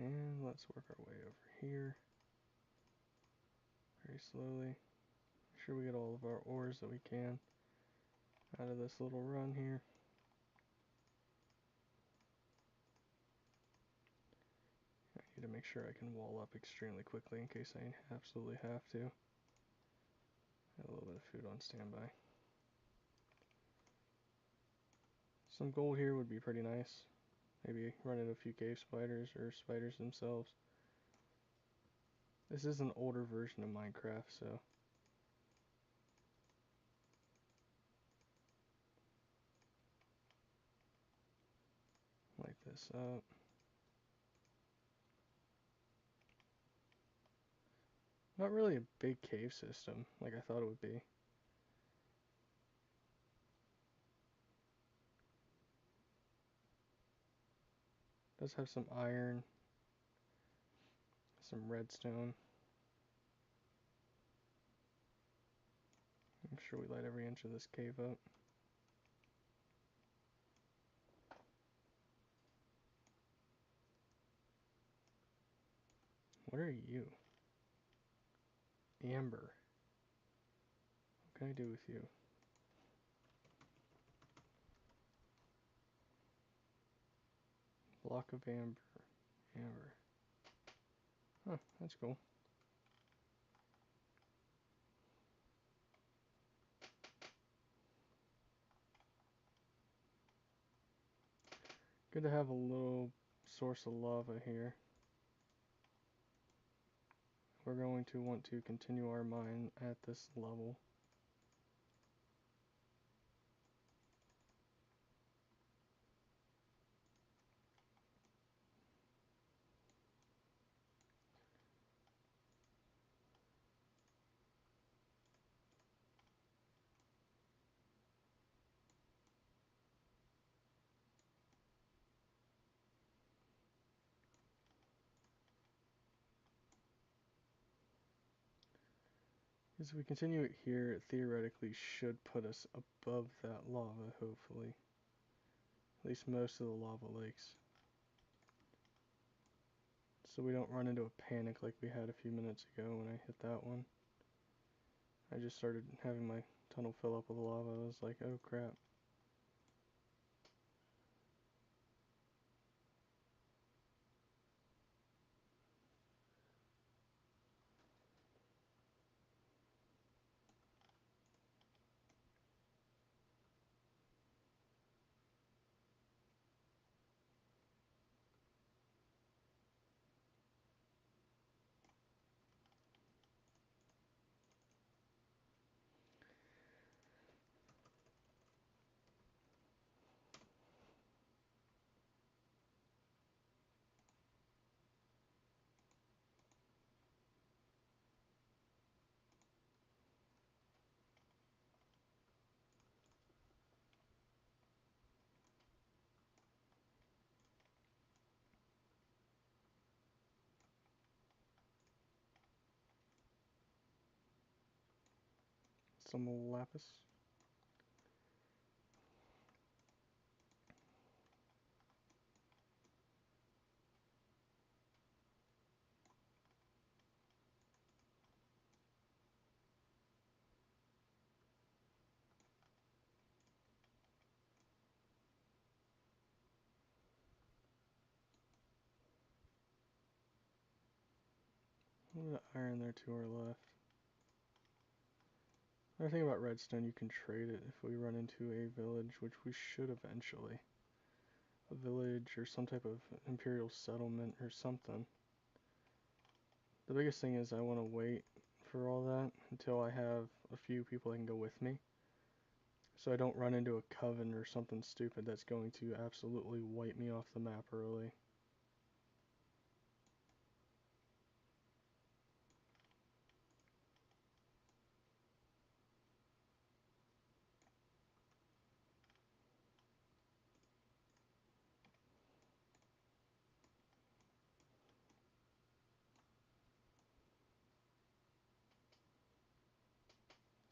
And let's work our way over here. Very slowly. Make sure we get all of our ores that we can out of this little run here. I need to make sure I can wall up extremely quickly in case I absolutely have to. Have a little bit of food on standby. Some gold here would be pretty nice. Maybe run into a few cave spiders or spiders themselves. This is an older version of Minecraft, so light this up. Not really a big cave system like I thought it would be. Does have some iron, some redstone. I'm sure we light every inch of this cave up. What are you? Amber. What can I do with you? Block of amber. Amber. Huh, that's cool. Good to have a little source of lava here. We're going to want to continue our mine at this level. As we continue it here, it theoretically should put us above that lava, hopefully. At least most of the lava lakes. So we don't run into a panic like we had a few minutes ago when I hit that one. I just started having my tunnel fill up with lava. I was like, oh crap. Some lapis. A little bit of iron there to our left. Another thing about redstone, you can trade it if we run into a village, which we should eventually. A village or some type of imperial settlement or something. The biggest thing is I want to wait for all that until I have a few people that can go with me. So I don't run into a coven or something stupid that's going to absolutely wipe me off the map early.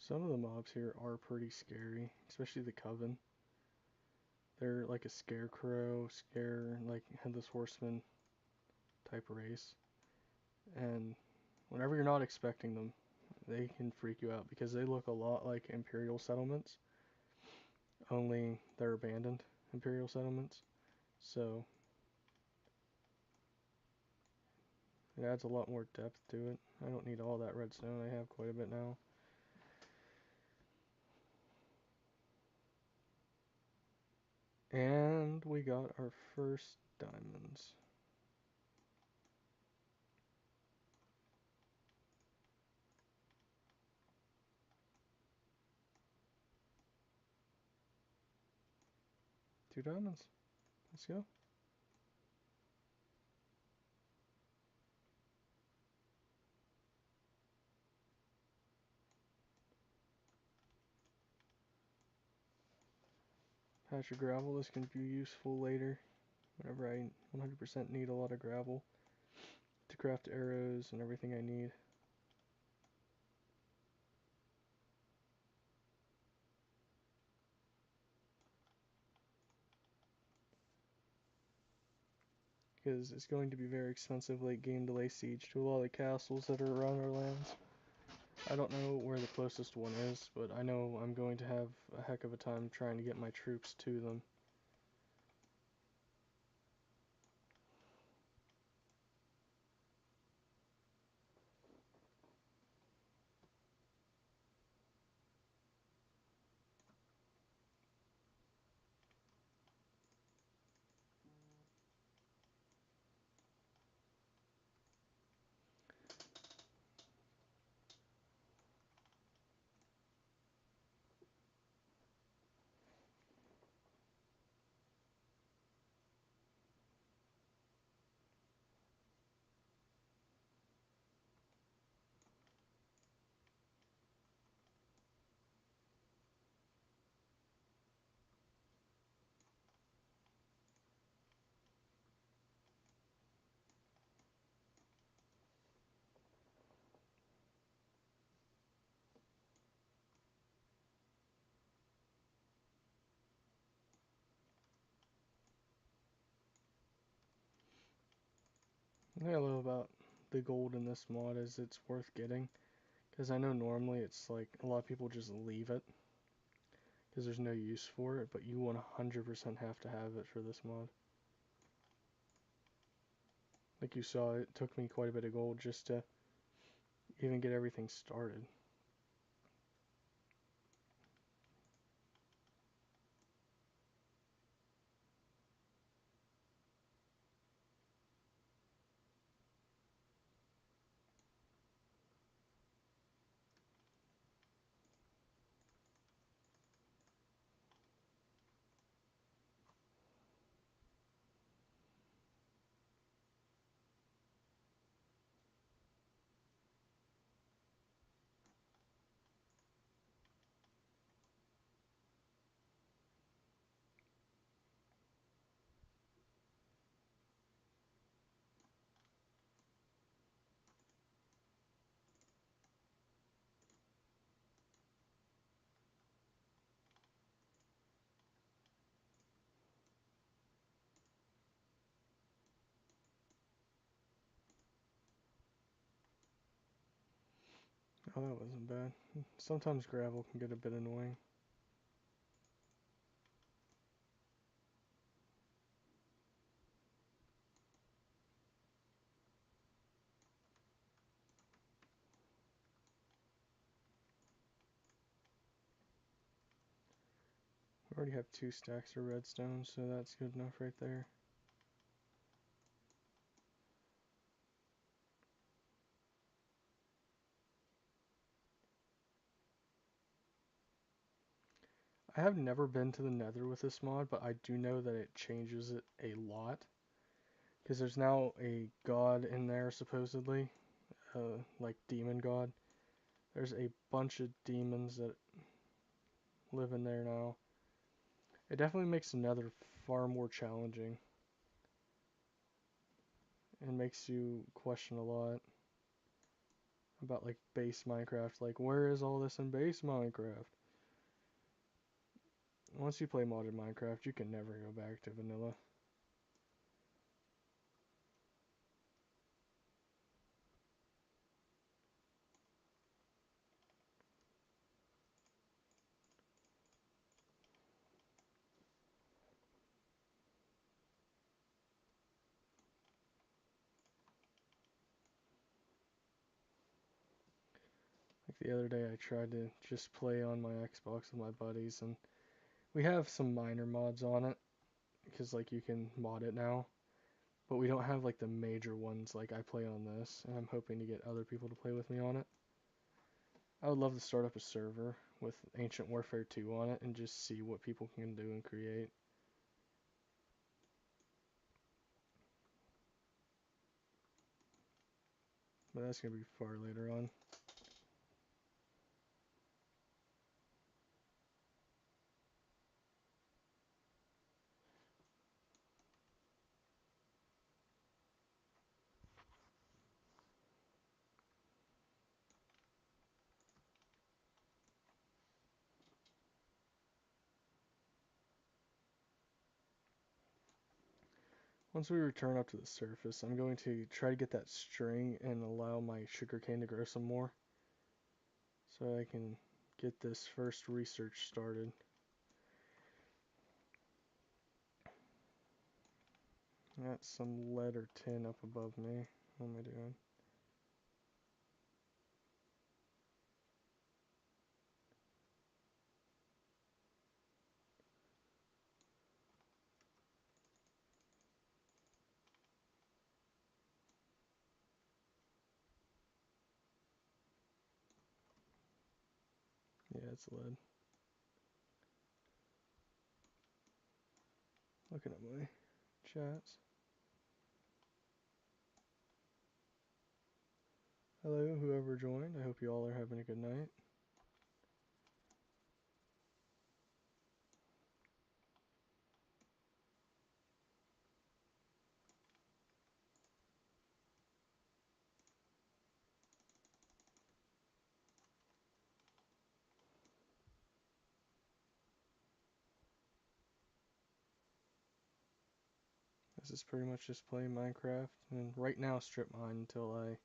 Some of the mobs here are pretty scary, especially the coven. They're like a scarecrow, like headless horseman type race. And whenever you're not expecting them, they can freak you out because they look a lot like imperial settlements, only they're abandoned imperial settlements. So it adds a lot more depth to it. I don't need all that redstone, I have quite a bit now. And we got our first diamonds. Two diamonds. Let's go. Patch of gravel. This can be useful later whenever I 100% need a lot of gravel to craft arrows and everything I need. because it's going to be very expensive late game to lay siege to a lot of the castles that are around our lands. I don't know where the closest one is, but I know I'm going to have a heck of a time trying to get my troops to them. The thing I love about the gold in this mod is it's worth getting, because I know normally it's like a lot of people just leave it because there's no use for it, but you 100% have to have it for this mod. Like you saw, it took me quite a bit of gold just to even get everything started. Oh, that wasn't bad. Sometimes gravel can get a bit annoying. We already have 2 stacks of redstone, so that's good enough right there. I have never been to the Nether with this mod, but I do know that it changes it a lot. Because there's now a god in there, supposedly. Like demon god. There's a bunch of demons that live in there now. It definitely makes the Nether far more challenging. And makes you question a lot about like base Minecraft. Like, where is all this in base Minecraft? Once you play modded Minecraft, you can never go back to vanilla. Like the other day, I tried to just play on my Xbox with my buddies, and we have some minor mods on it, because like you can mod it now, but we don't have like the major ones like I play on this, and I'm hoping to get other people to play with me on it. I would love to start up a server with Ancient Warfare 2 on it and just see what people can do and create. But that's going to be far later on. Once we return up to the surface, I'm going to try to get that string and allow my sugarcane to grow some more, so I can get this first research started. Got some lead or tin up above me. What am I doing? Yeah, it's lead. Looking at my chats. Hello, whoever joined. I hope you all are having a good night. This is pretty much just playing Minecraft, and right now strip mine until I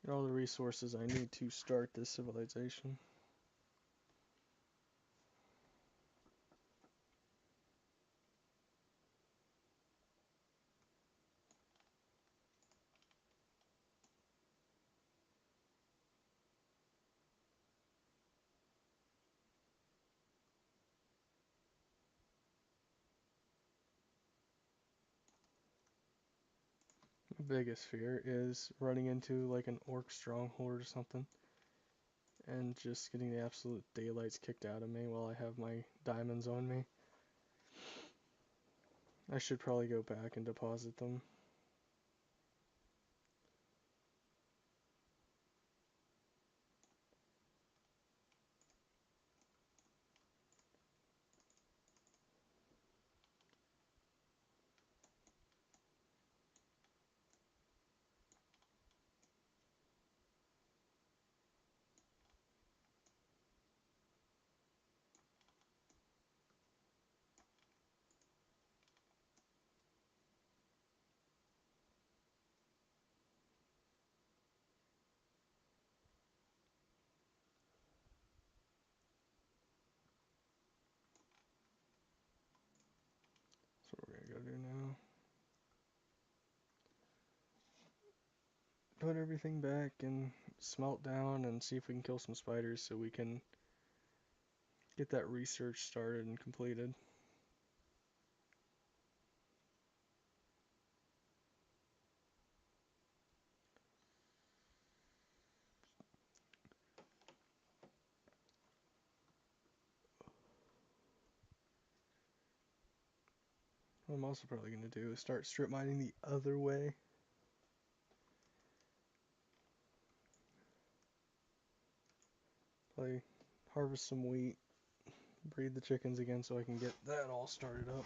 get all the resources I need to start this civilization. My biggest fear is running into like an orc stronghold or something and just getting the absolute daylights kicked out of me while I have my diamonds on me. I should probably go back and deposit them. That's what we're gonna go do now. Put everything back and smelt down and see if we can kill some spiders so we can get that research started and completed. What I'm also probably going to do is start strip mining the other way. Probably harvest some wheat, breed the chickens again so I can get that all started up.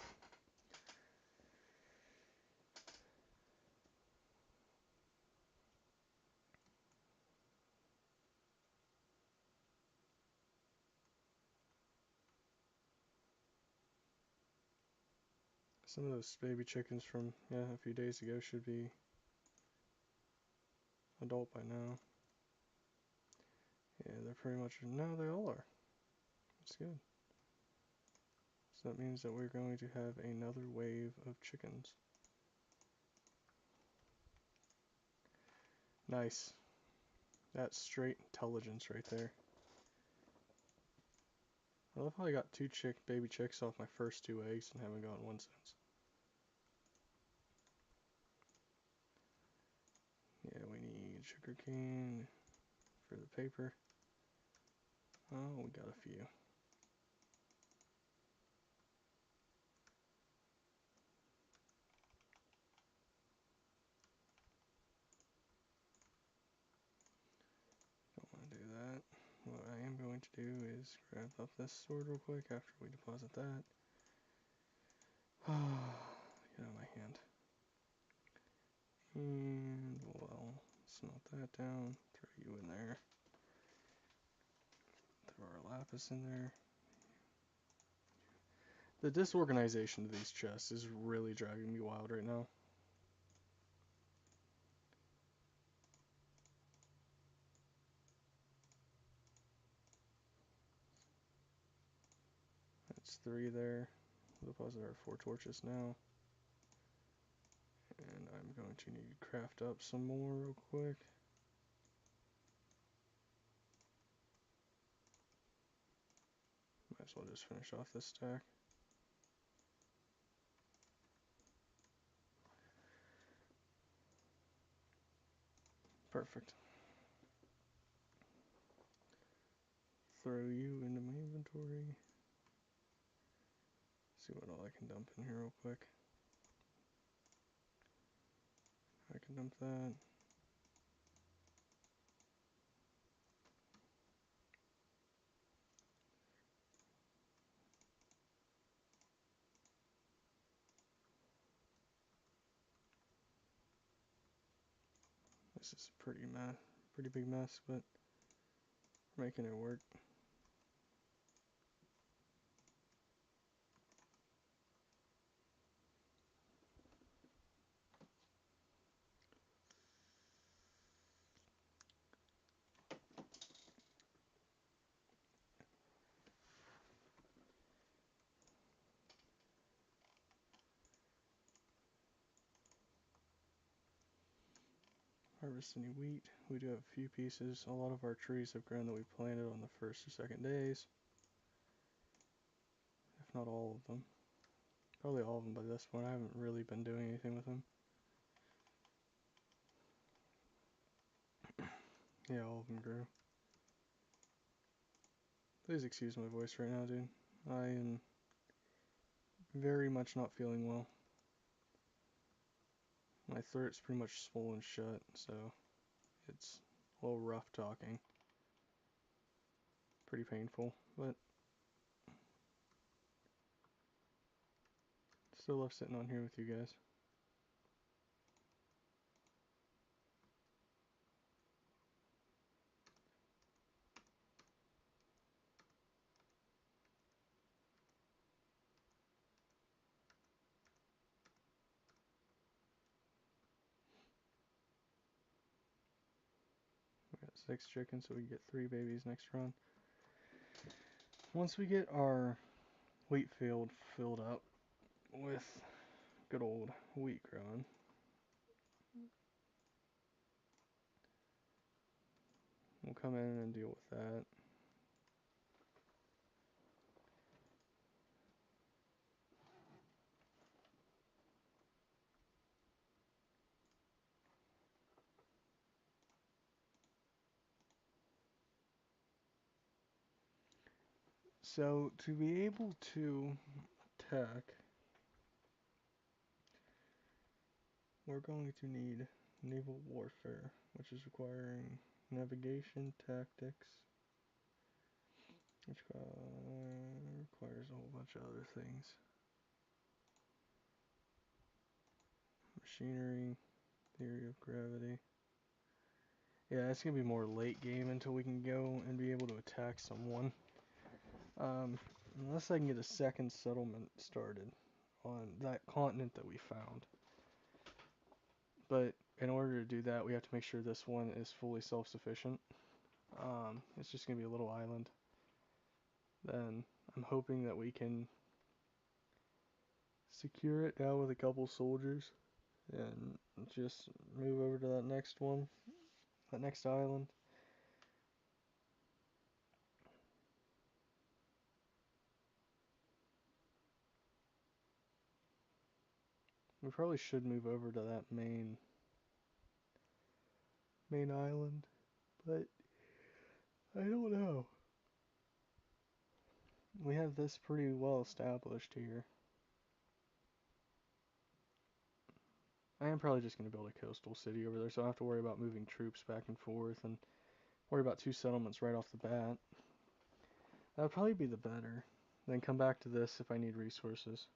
Some of those baby chickens from a few days ago should be adult by now. Yeah, they're pretty much, no, they all are. That's good. So that means that we're going to have another wave of chickens. Nice. That's straight intelligence right there. I love how I got two baby chicks off my first two eggs and haven't gotten one since. Yeah, we need sugarcane for the paper. Oh, we got a few. Don't want to do that. What I am going to do is grab up this sword real quick after we deposit that. Get out of my hand. And we'll smelt that down. Throw you in there. Throw our lapis in there. The disorganization of these chests is really driving me wild right now. That's 3 there. We'll deposit our 4 torches now. And I'm going to need to craft up some more real quick. Might as well just finish off this stack. Perfect. Throw you into my inventory. See what all I can dump in here real quick. I can dump that. This is a pretty big mess, but we're making it work. Harvest any wheat. We do have a few pieces. A lot of our trees have grown that we planted on the first or second days. If not all of them. Probably all of them by this point. I haven't really been doing anything with them. Yeah, all of them grew. Please excuse my voice right now, dude. I am very much not feeling well. My throat's pretty much swollen shut, so it's a little rough talking. Pretty painful, but still love sitting on here with you guys. We got 6 chickens, so we get 3 babies next run. Once we get our wheat field filled up with good old wheat growing, we'll come in and deal with that. So to be able to attack, we're going to need naval warfare, which is requiring navigation tactics, which requires a whole bunch of other things. Machinery, theory of gravity. Yeah, it's gonna be more late game until we can go and be able to attack someone. Unless I can get a second settlement started on that continent that we found. But in order to do that, we have to make sure this one is fully self-sufficient. It's just gonna be a little island. Then I'm hoping that we can secure it now with a couple soldiers and just move over to that next one, that next island. We probably should move over to that main island, but I don't know. We have this pretty well established here. I am probably just going to build a coastal city over there, so I don't have to worry about moving troops back and forth and worry about 2 settlements right off the bat. That would probably be the better. Then come back to this if I need resources.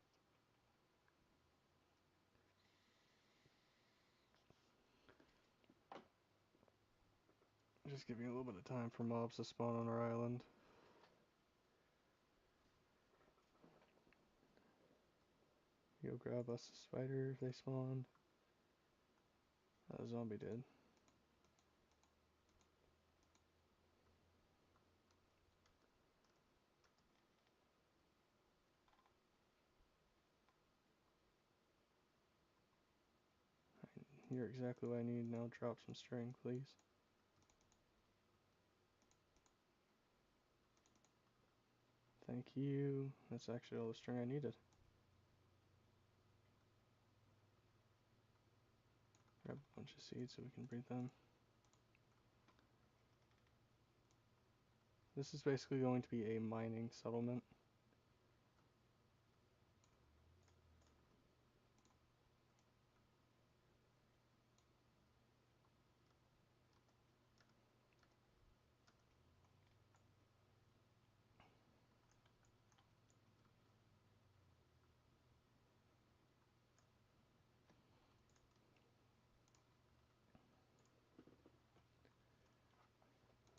Just give me a little bit of time for mobs to spawn on our island. Go grab us a spider if they spawned. A zombie did. You're exactly what I need. Now drop some string, please. Thank you. That's actually all the string I needed. Grab a bunch of seeds so we can breed them. This is basically going to be a mining settlement.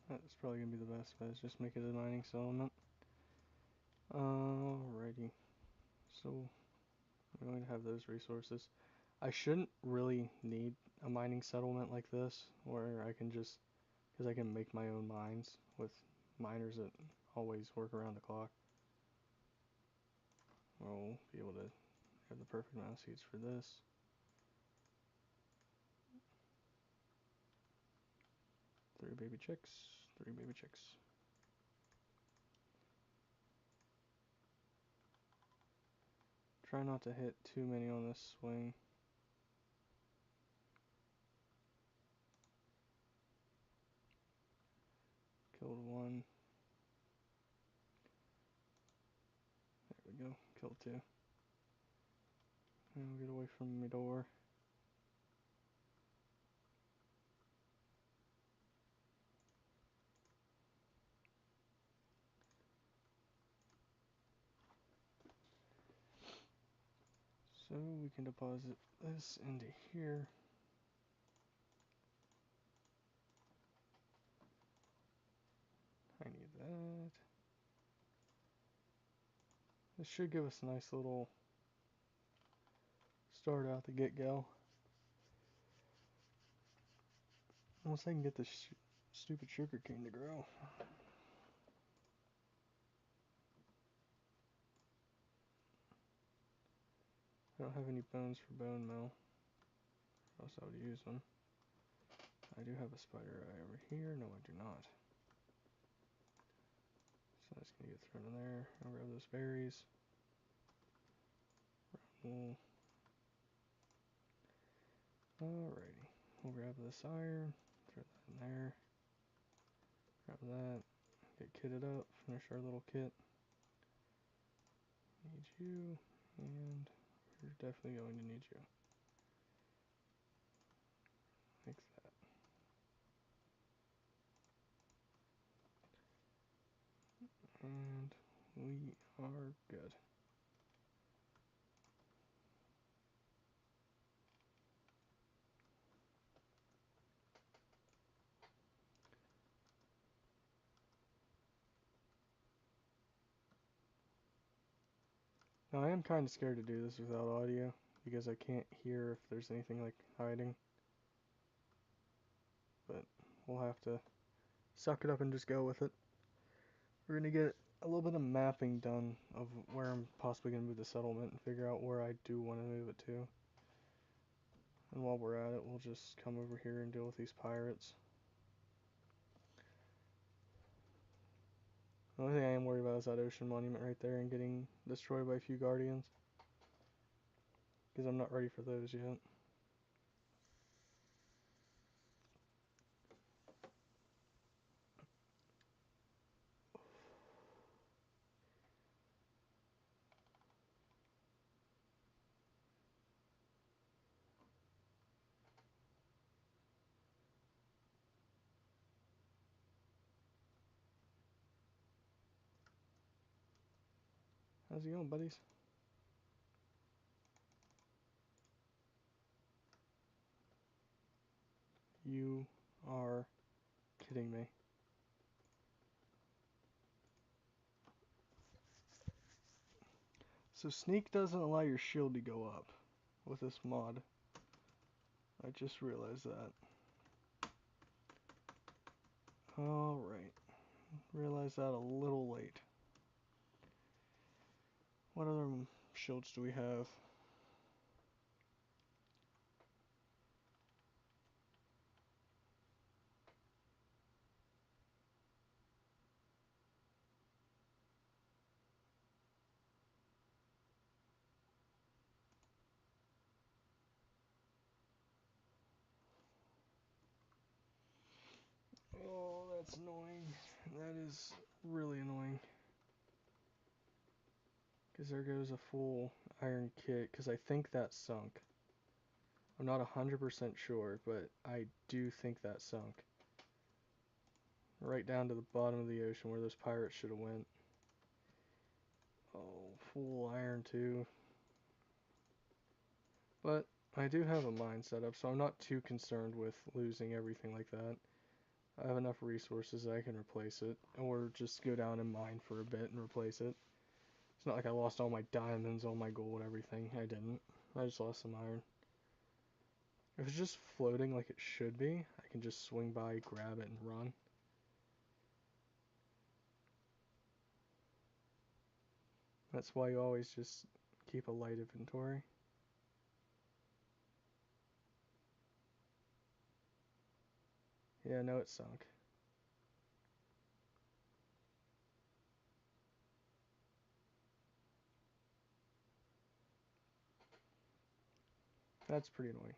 That's probably going to be the best bet, is just make it a mining settlement. Alrighty. So, I'm going to have those resources. I shouldn't really need a mining settlement like this, where I can just, because I can make my own mines with miners that always work around the clock. We'll be able to have the perfect amount of seeds for this. Three baby chicks. Try not to hit too many on this swing. Killed one. There we go. Killed two. And get away from my door. So we can deposit this into here. I need that. This should give us a nice little start out the get-go. Once I can get this stupid sugar cane to grow. I don't have any bones for bone meal, or else I would use them. I do have a spider eye over here. No, I do not. So that's gonna get thrown in there. I'll grab those berries. Wool. Alrighty. We'll grab this iron. Throw that in there. Grab that. Get kitted up. Finish our little kit. Need you. And we're definitely going to need you. Fix that. And we are good. Now I am kind of scared to do this without audio, because I can't hear if there's anything like hiding. But we'll have to suck it up and just go with it. We're going to get a little bit of mapping done of where I'm possibly going to move the settlement and figure out where I do want to move it to. And while we're at it, we'll just come over here and deal with these pirates. The only thing I am worried about is that ocean monument right there and getting destroyed by a few guardians. Because I'm not ready for those yet. How's it going, buddies? You are kidding me. So sneak doesn't allow your shield to go up with this mod. I just realized that. Alright. Realized that a little late. What other shields do we have? Oh, that's annoying. That is really annoying. Because there goes a full iron kit, because I think that sunk. I'm not 100% sure, but I do think that sunk. Right down to the bottom of the ocean where those pirates should have went. Oh, full iron too. But I do have a mine set up, so I'm not too concerned with losing everything like that. I have enough resources that I can replace it, or just go down and mine for a bit and replace it. It's not like I lost all my diamonds, all my gold, everything. I didn't. I just lost some iron. If it's just floating like it should be, I can just swing by, grab it, and run. That's why you always just keep a light inventory. Yeah, no, it sunk. That's pretty annoying.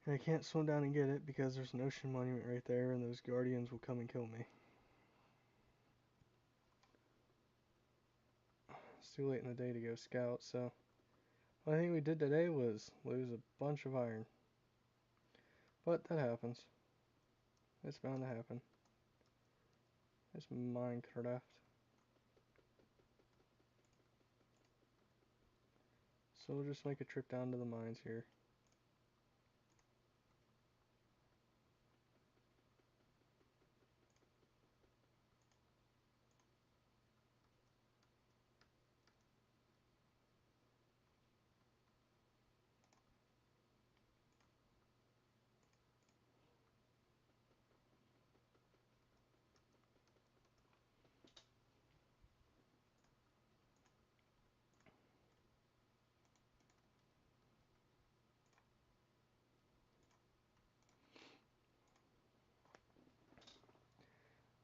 And I can't swim down and get it because there's an ocean monument right there and those guardians will come and kill me. It's too late in the day to go scout, so what I think we did today was lose a bunch of iron. But that happens. It's bound to happen. It's Minecraft. So we'll just make a trip down to the mines here.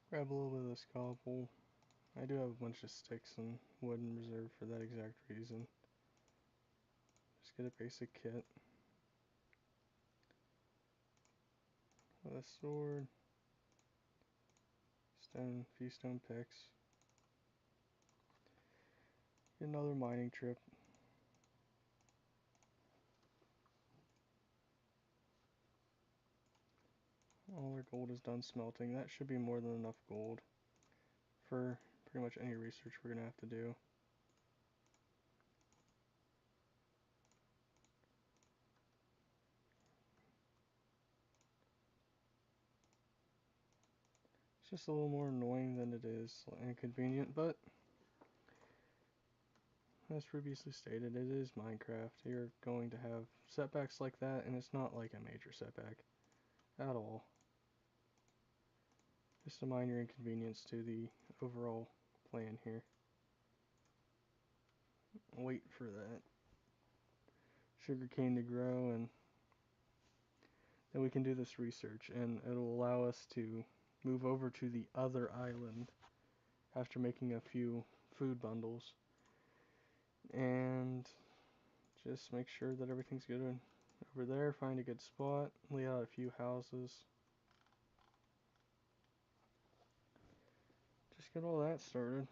Grab a little bit of this cobble. I do have a bunch of sticks and wood in reserve for that exact reason. Just get a basic kit. With a sword. Few stone picks. Get another mining trip. All our gold is done smelting. That should be more than enough gold for pretty much any research we're going to have to do. It's just a little more annoying than it is inconvenient, but as previously stated, it is Minecraft. You're going to have setbacks like that, and it's not like a major setback at all. Just a minor inconvenience to the overall plan here. Wait for that sugarcane to grow, and then we can do this research, and it'll allow us to move over to the other island after making a few food bundles, and just make sure that everything's good over there. Find a good spot, lay out a few houses, just get all that started.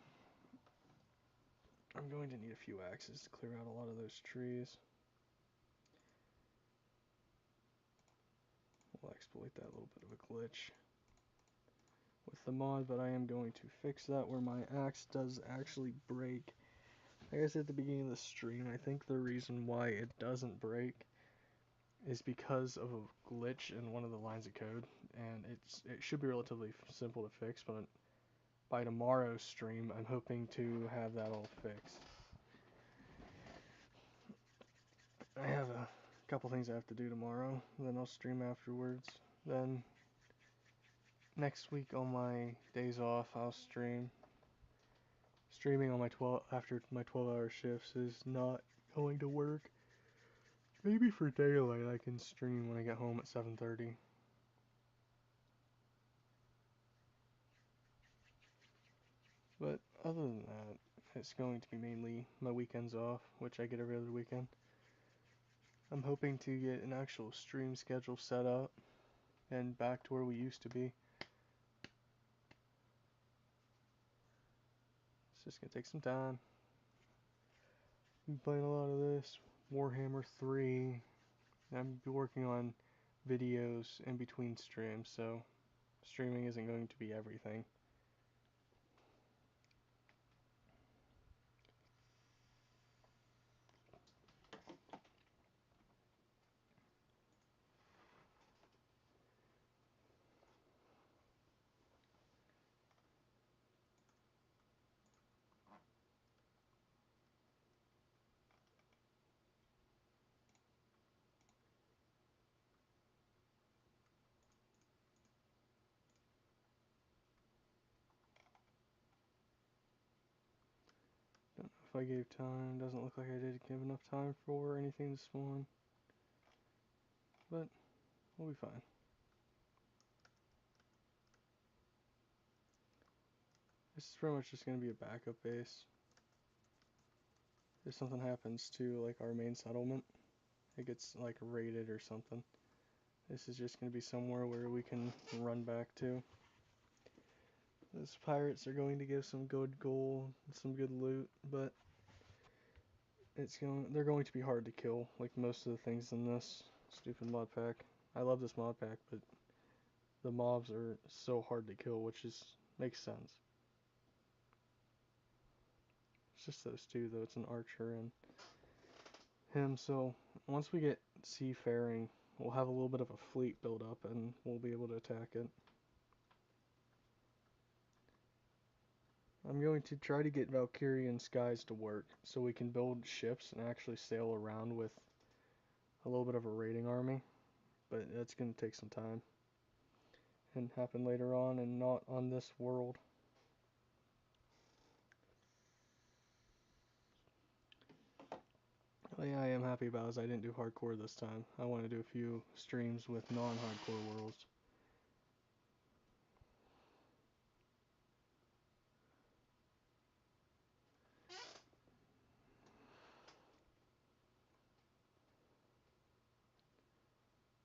I'm going to need a few axes to clear out a lot of those trees. We'll exploit that little bit of a glitch with the mod, but I am going to fix that where my axe does actually break. Like I said at the beginning of the stream, I think the reason why it doesn't break is because of a glitch in one of the lines of code, and it should be relatively simple to fix, but by tomorrow's stream, I'm hoping to have that all fixed. I have a couple things I have to do tomorrow, and then I'll stream afterwards. Then next week on my days off, I'll stream. Streaming on my 12 after my 12-hour shifts is not going to work. Maybe for daylight I can stream when I get home at 7:30. But other than that, it's going to be mainly my weekends off, which I get every other weekend. I'm hoping to get an actual stream schedule set up and back to where we used to be. It's just gonna take some time. Been playing a lot of this, Warhammer 3. I'm working on videos in between streams, so streaming isn't going to be everything. Don't know if I gave time. Doesn't look like I did give enough time for anything to spawn. But we'll be fine. This is pretty much just going to be a backup base. If something happens to like our main settlement, it gets like raided or something. This is just going to be somewhere where we can run back to. Those pirates are going to give some good gold, some good loot, but they're going to be hard to kill, like most of the things in this stupid mod pack. I love this mod pack, but the mobs are so hard to kill, which makes sense. It's just those two though. It's an archer and him. So once we get seafaring, we'll have a little bit of a fleet build up, and we'll be able to attack it. I'm going to try to get Valkyrian skies to work so we can build ships and actually sail around with a little bit of a raiding army, but that's going to take some time and happen later on and not on this world. What I am happy about is I didn't do hardcore this time. I want to do a few streams with non-hardcore worlds.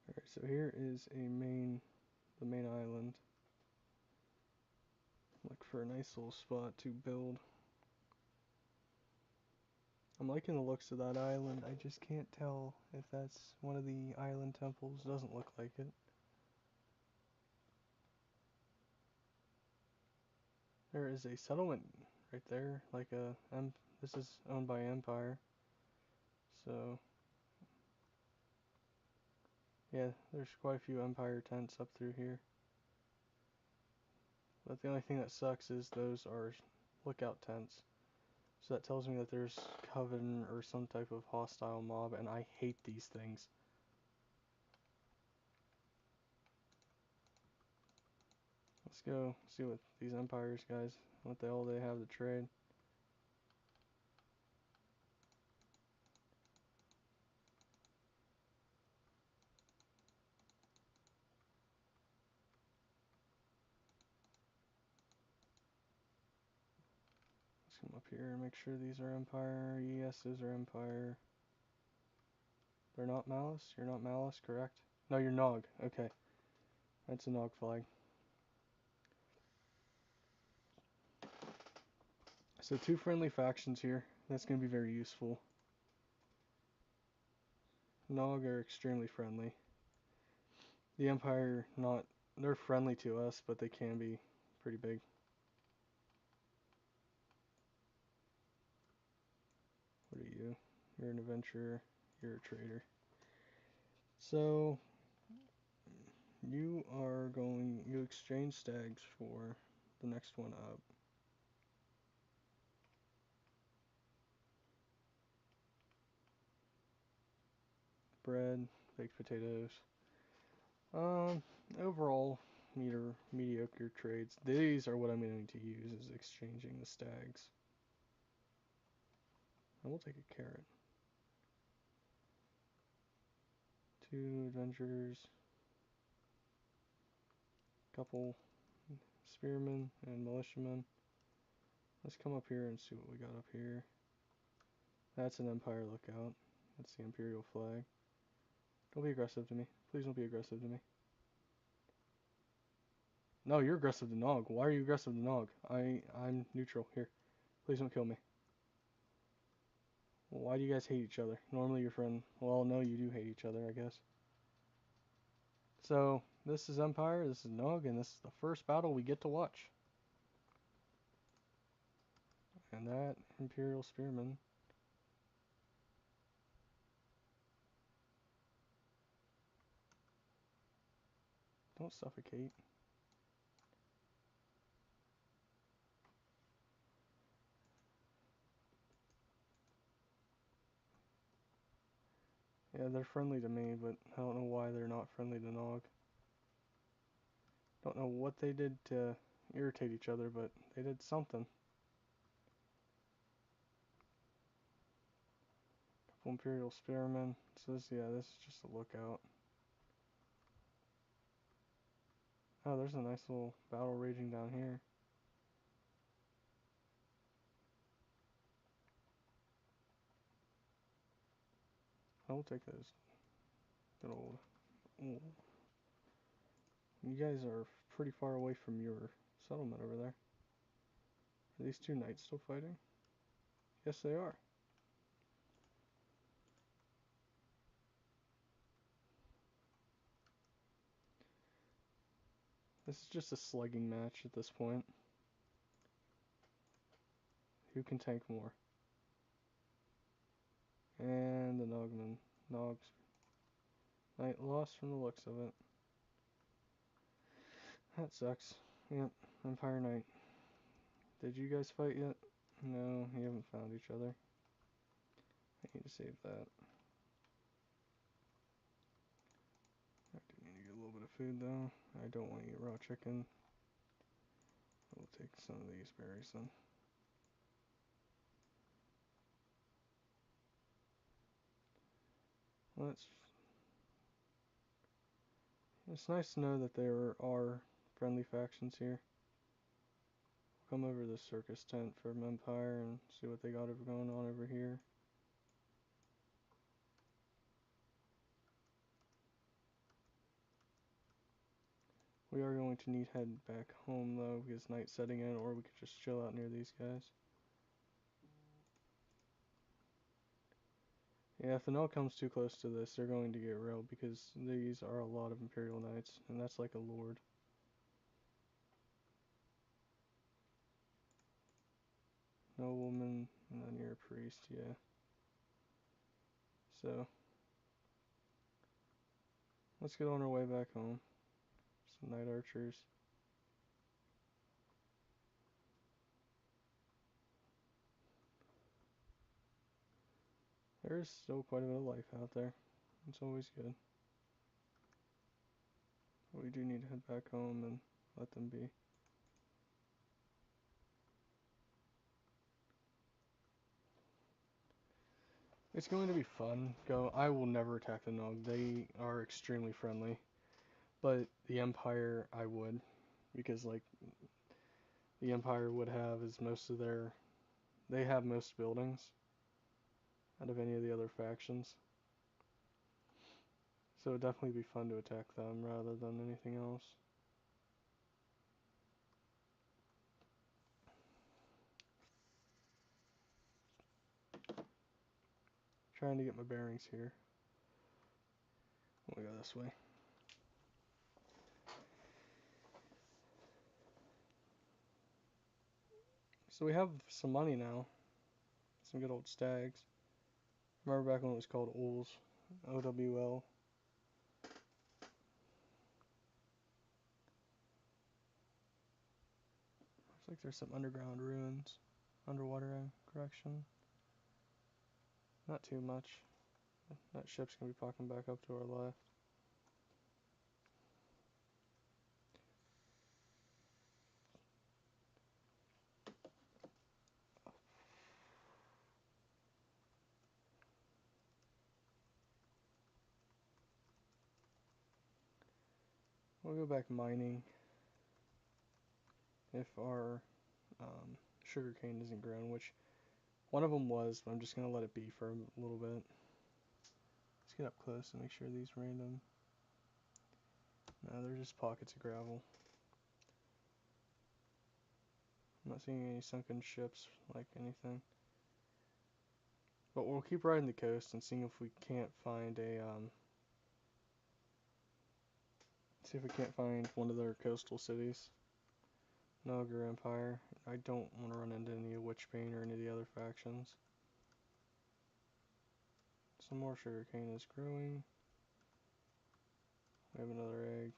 Alright, so here is the main island. Look for a nice little spot to build. I'm liking the looks of that island. I just can't tell if that's one of the island temples. Doesn't look like it. There is a settlement right there, this is owned by Empire. So yeah, there's quite a few Empire tents up through here. But the only thing that sucks is those are lookout tents. So that tells me that there's Coven or some type of hostile mob, and I hate these things. Let's go see what these Empires guys, what the hell they have to trade. Let's come up here and make sure these are Empire. Yes, those are Empire. They're not Malice? You're not Malice, correct? No, you're Nog. Okay. That's a Nog flag. So 2 friendly factions here. That's going to be very useful. Nog are extremely friendly. The Empire, they're friendly to us, but they can be pretty big. What are you? You're an adventurer. You're a trader. So you exchange stags for the next one up. Bread, baked potatoes. Um, Overall, mediocre trades. These are what I'm going to use is exchanging the stags. And we'll take a carrot. 2 adventurers. Couple spearmen and militiamen. Let's come up here and see what we got up here. That's an Empire lookout. That's the Imperial flag. Don't be aggressive to me. Please don't be aggressive to me. No, you're aggressive to Nog. Why are you aggressive to Nog? I'm neutral. Here. Please don't kill me. Why do you guys hate each other? Normally you're friends. Well, no, you do hate each other, I guess. So, this is Empire, this is Nog, and this is the first battle we get to watch. And that Imperial Spearman. Don't suffocate. Yeah, they're friendly to me, but I don't know why they're not friendly to Nog. Don't know what they did to irritate each other, but they did something. Couple Imperial Spearmen. So this is just a lookout. Oh, there's a nice little battle raging down here. I will take those good old. Ooh. You guys are pretty far away from your settlement over there. Are these 2 knights still fighting? Yes, they are. This is just a slugging match at this point. Who can tank more? And the Nogman. Nogs. Knight lost from the looks of it. That sucks. Yep, Empire Knight. Did you guys fight yet? No, you haven't found each other. I need to save that. I do need to get a little bit of food though. I don't want to eat raw chicken. We'll take some of these berries then. Well, it's nice to know that there are friendly factions here. Come over to the circus tent from Empire and see what they got going on over here. We are going to need to head back home though because night's setting in, or we could just chill out near these guys. Yeah, if the Null comes too close to this, they're going to get railed because these are a lot of Imperial Knights, and that's like a lord. Nobleman, and then you're a priest, yeah. So, let's get on our way back home. Some Knight Archers. There's still quite a bit of life out there. It's always good. But we do need to head back home and let them be. It's going to be fun. I will never attack the Nog. They are extremely friendly. But the Empire, I would. Because, like, the Empire would have is most of their... They have most buildings out of any of the other factions. So it would definitely be fun to attack them rather than anything else. Trying to get my bearings here. We'll go this way. So we have some money now. Some good old stags. Remember back when it was called OWL? OWL. like there's some underground ruins. Underwater correction. Not too much. That ship's gonna be popping back up to our left. We'll go back mining if our sugarcane isn't grown, which one of them was, but I'm just gonna let it be for a little bit. Let's get up close and make sure these random. No, they're just pockets of gravel. I'm not seeing any sunken ships like anything. But we'll keep riding the coast and seeing if we can't find see if we can't find one of their coastal cities. Nagar Empire. I don't want to run into any of Witchbane or any of the other factions. Some more sugarcane is growing. We have another egg.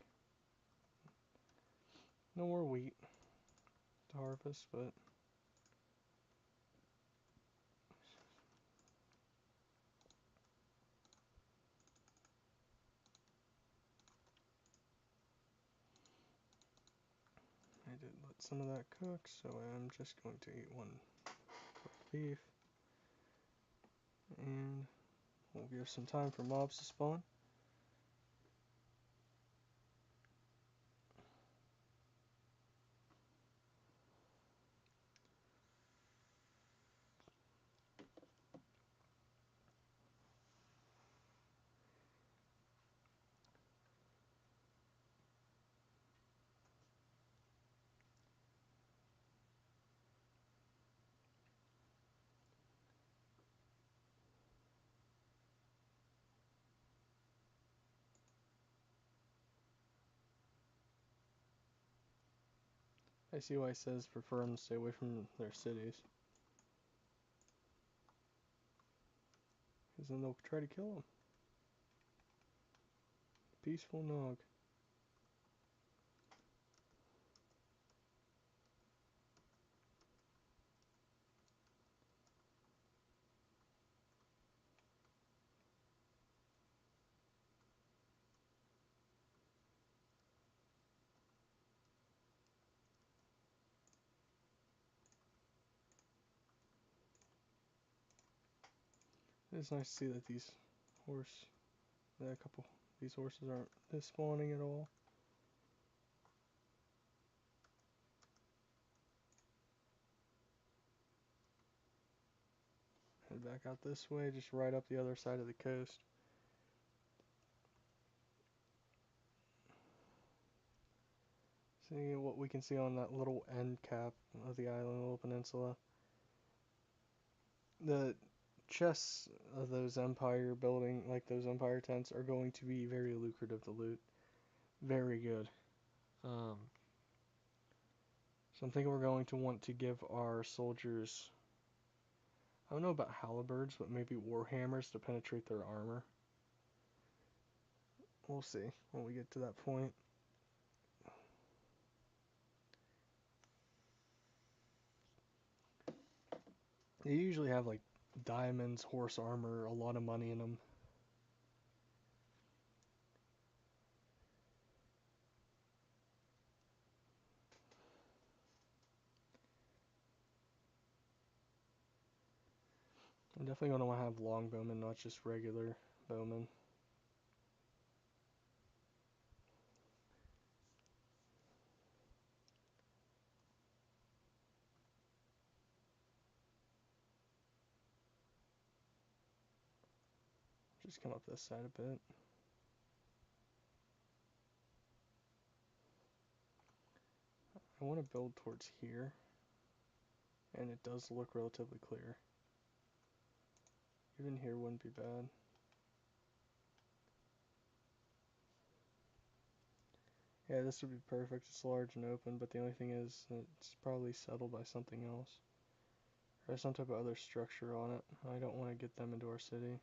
No more wheat to harvest, but I did let some of that cook, so I'm just going to eat one beef. And we'll give some time for mobs to spawn. I see why it says prefer them to stay away from their cities. Because then they'll try to kill them. Peaceful Nog. It's nice to see that these horses aren't spawning at all. Head back out this way, just right up the other side of the coast. See what we can see on that little end cap of the island, little peninsula. The chests of those empire building, like those empire tents, are going to be very lucrative to loot. Very good. So I'm thinking we're going to want to give our soldiers, I don't know about halberds, but maybe warhammers to penetrate their armor. We'll see when we get to that point. They usually have like diamonds, horse armor, a lot of money in them. I'm definitely going to want to have longbowmen, not just regular bowmen. Just come up this side a bit. I want to build towards here, and it does look relatively clear. Even here wouldn't be bad. Yeah, this would be perfect. It's large and open, but the only thing is it's probably settled by something else. Or some type of other structure on it. I don't want to get them into our city.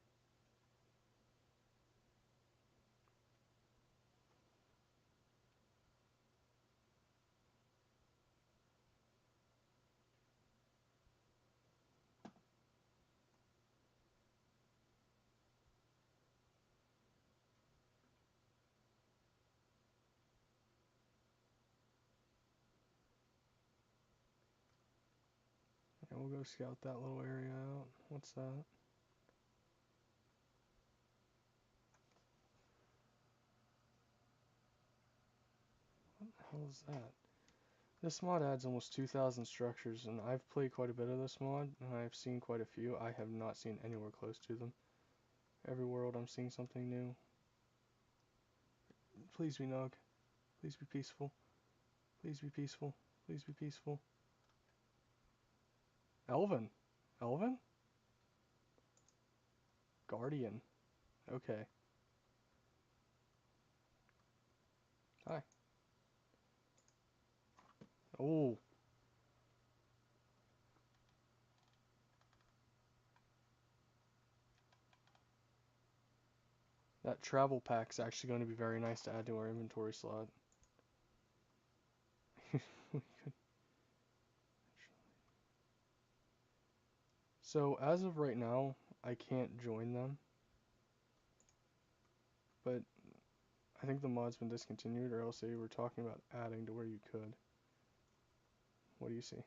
we'll go scout that little area out. What's that? What the hell is that? This mod adds almost 2,000 structures, and I've played quite a bit of this mod, and I've seen quite a few. I have not seen anywhere close to them. Every world I'm seeing something new. Please be Nog. Please be peaceful. Please be peaceful. Please be peaceful. Elven. Elven? Guardian. Okay. Hi. Oh. That travel pack's actually going to be very nice to add to our inventory slot. So, as of right now, I can't join them. But I think the mod's been discontinued, or else they were talking about adding to where you could. What do you see?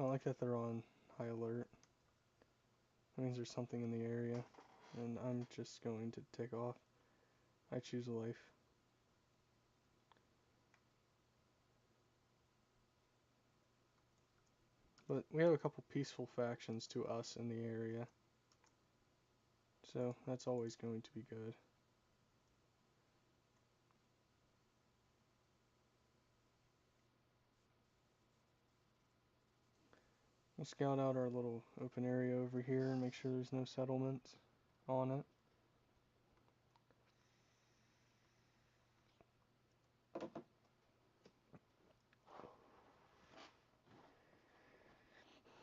I like that they're on high alert. That means there's something in the area, and I'm just going to take off. I choose a life. But we have a couple peaceful factions to us in the area, so that's always going to be good. We'll scout out our little open area over here and make sure there's no settlements on it.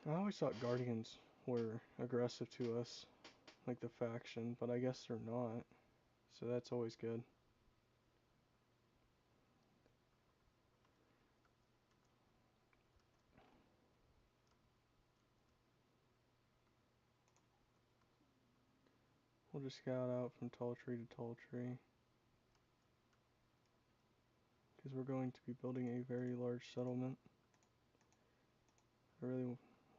I always thought Guardians were aggressive to us, like the faction, but I guess they're not, so that's always good. We'll just scout out from tall tree to tall tree, because we're going to be building a very large settlement.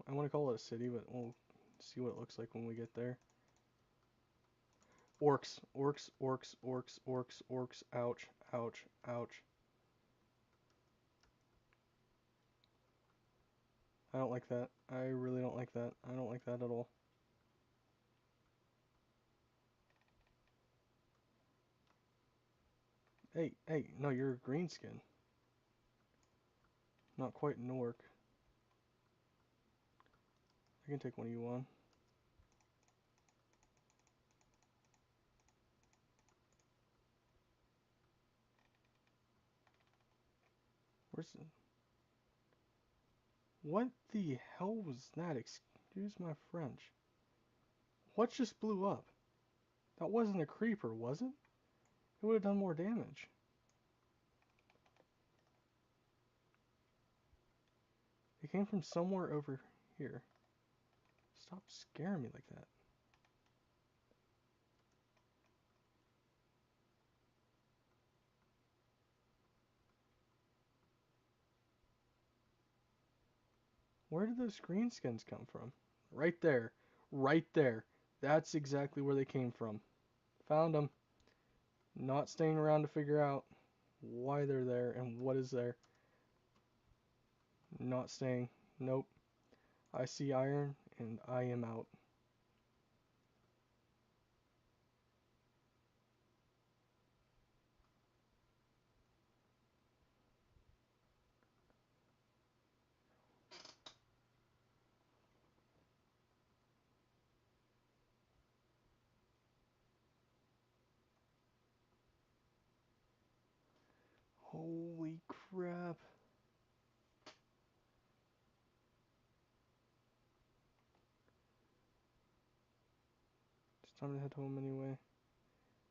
I want to call it a city, but we'll see what it looks like when we get there. Orcs, orcs, orcs, orcs, orcs, orcs, ouch, ouch, ouch. I don't like that. I really don't like that. I don't like that at all. Hey, hey, no, you're a greenskin. Not quite an orc. I can take one of you on. Where's the... What the hell was that? Excuse my French. What just blew up? That wasn't a creeper, was it? It would have done more damage. It came from somewhere over here. Stop scaring me like that. Where did those greenskins come from? Right there. Right there. That's exactly where they came from. Found them. Not staying around to figure out why they're there and what is there. Not staying. Nope. I see iron and I am out. Holy crap. It's time to head home anyway.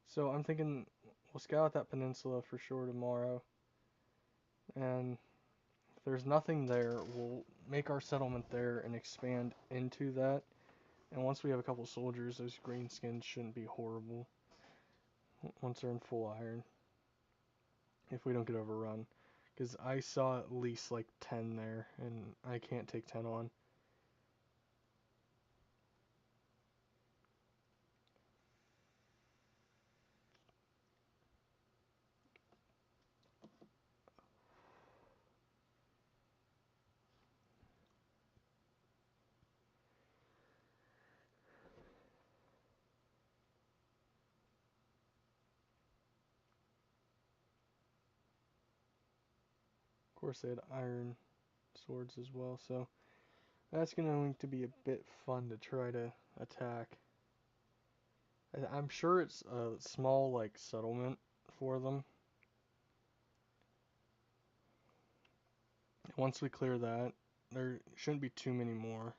So I'm thinking we'll scout that peninsula for sure tomorrow. And there's nothing there, we'll make our settlement there and expand into that. And once we have a couple soldiers, those greenskins shouldn't be horrible once they're in full iron. If we don't get overrun. Because I saw at least like 10 there, and I can't take 10 on. Of course, they had iron swords as well, so that's going to be a bit fun to try to attack. I'm sure it's a small, like, settlement for them. Once we clear that, there shouldn't be too many more.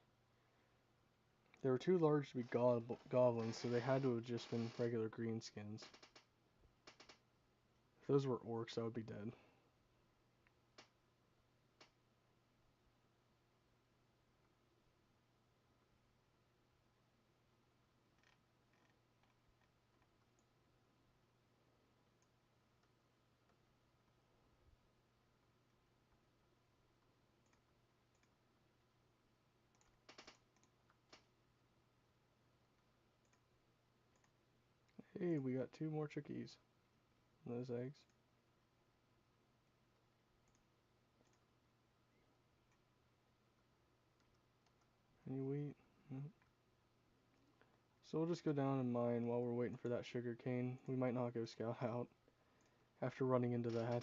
They were too large to be goblins, so they had to have just been regular greenskins. If those were orcs, I would be dead. Hey, we got 2 more chickies. Those eggs. Any wheat? So we'll just go down and mine while we're waiting for that sugar cane. We might not go scout out after running into that.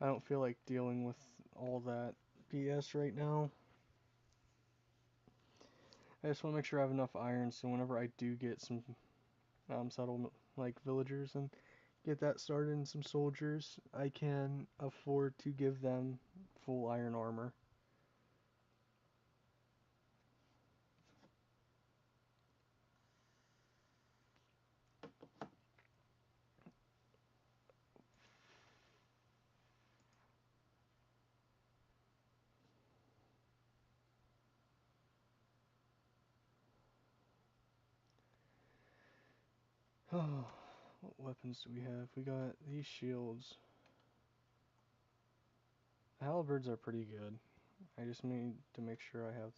I don't feel like dealing with all that BS right now. I just want to make sure I have enough iron so whenever I do get some settlement, like villagers, and get that started and some soldiers, I can afford to give them full iron armor. Oh, what weapons do we have? We got these shields. Halberds are pretty good. I just need to make sure I have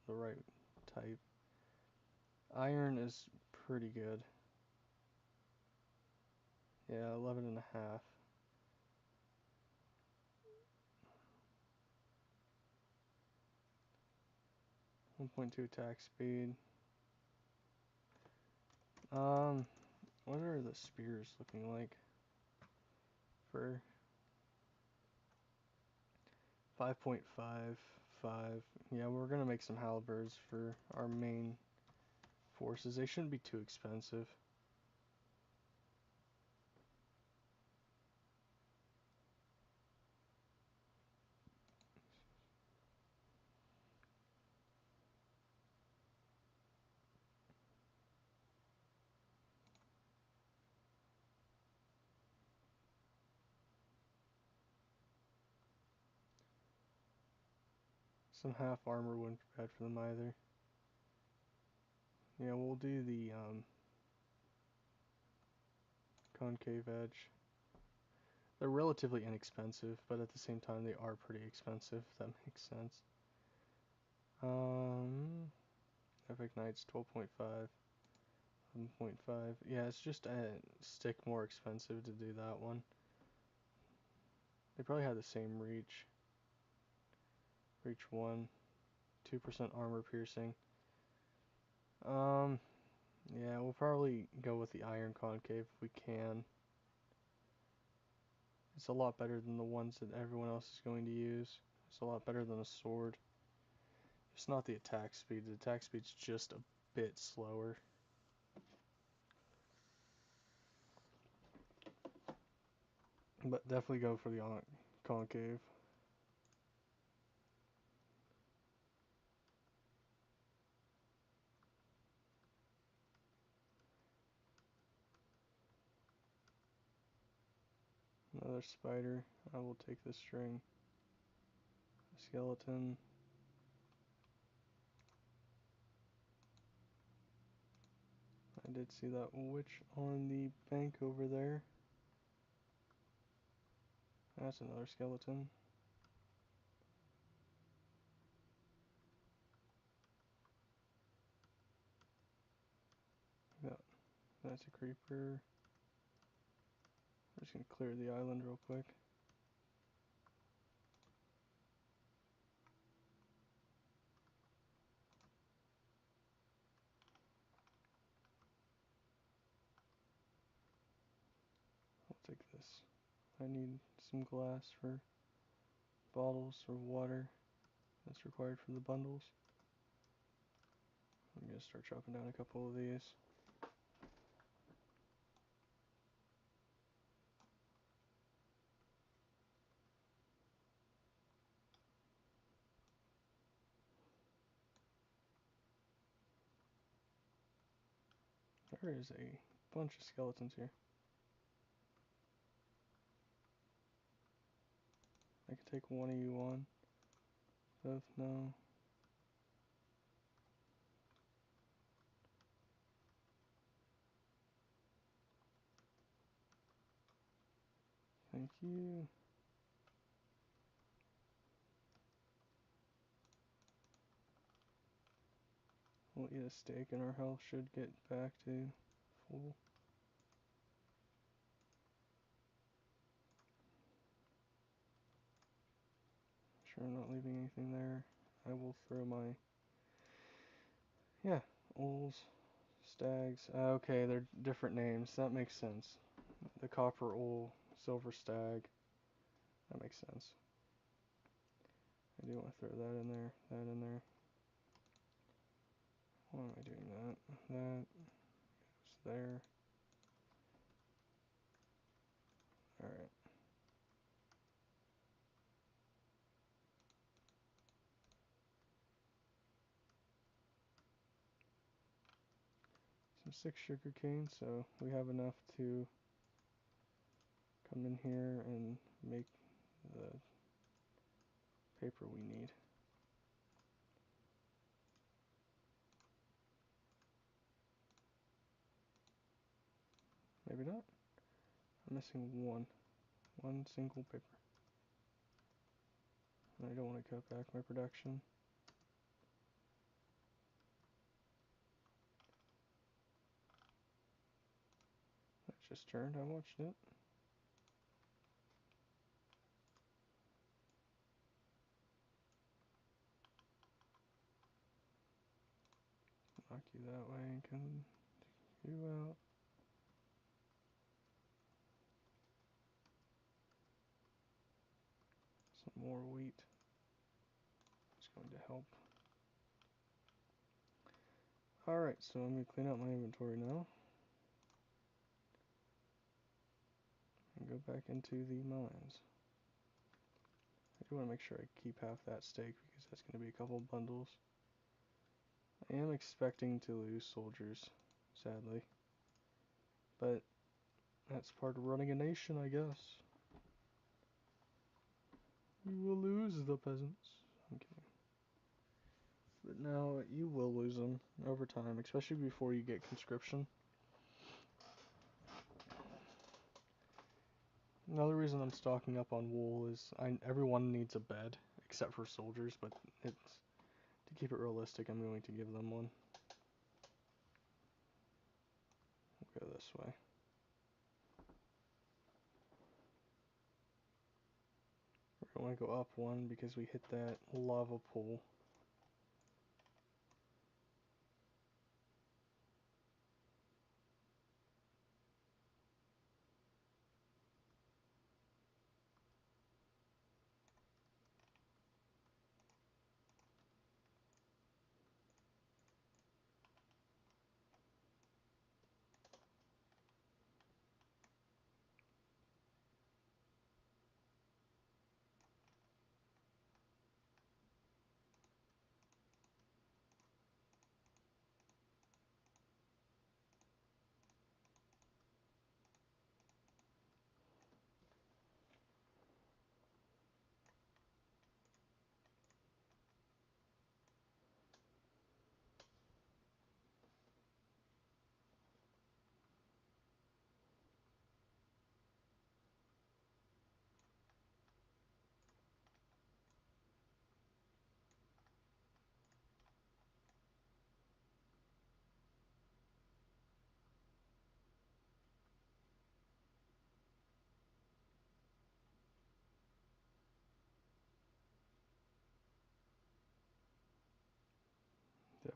the right type. Iron is pretty good. Yeah, 11 and a half. 1.2 attack speed. What are the spears looking like? For 5.55. Yeah, we're gonna make some halberds for our main forces. They shouldn't be too expensive. Some half armor wouldn't be bad for them either. Yeah, we'll do the concave edge. They're relatively inexpensive, but at the same time they are pretty expensive, if that makes sense. Epic Knights 12.5, 11.5. Yeah, it's just a stick more expensive to do that one. They probably had the same reach. Reach 1, 2% armor piercing. Yeah, we'll probably go with the iron concave if we can. It's a lot better than the ones that everyone else is going to use. It's a lot better than a sword. It's not the attack speed. The attack speed's just a bit slower. But definitely go for the concave. Another spider. I will take this string. A skeleton. I did see that witch on the bank over there. That's another skeleton. Yeah, that's a creeper. I'm just gonna clear the island real quick. I'll take this. I need some glass for bottles of water that's required for the bundles. I'm gonna start chopping down a couple of these. There is a bunch of skeletons here. I can take one of you on. Both, no. Thank you. We'll eat a steak and our health should get back to full. Sure, I'm not leaving anything there. I will throw my, yeah, owls, stags. Okay, they're different names. That makes sense. The copper owl, silver stag. That makes sense. I do want to throw that in there, that in there. Why am I doing that? That goes there. Alright. Some 6 sugar cane, so we have enough to come in here and make the paper we need. Maybe not. I'm missing one single paper. I don't want to cut back my production. That just turned, I watched it. Knock you that way and come you out. Some more wheat. It's going to help. Alright, so I'm going to clean out my inventory now. And go back into the mines. I do want to make sure I keep half that steak because that's going to be a couple bundles. I am expecting to lose soldiers, sadly. But that's part of running a nation, I guess. You will lose the peasants. I'm kidding. But no, you will lose them over time, especially before you get conscription. Another reason I'm stocking up on wool is everyone needs a bed, except for soldiers, but it's to keep it realistic, I'm going to give them one. We'll go this way. We're going to go up one because we hit that lava pool.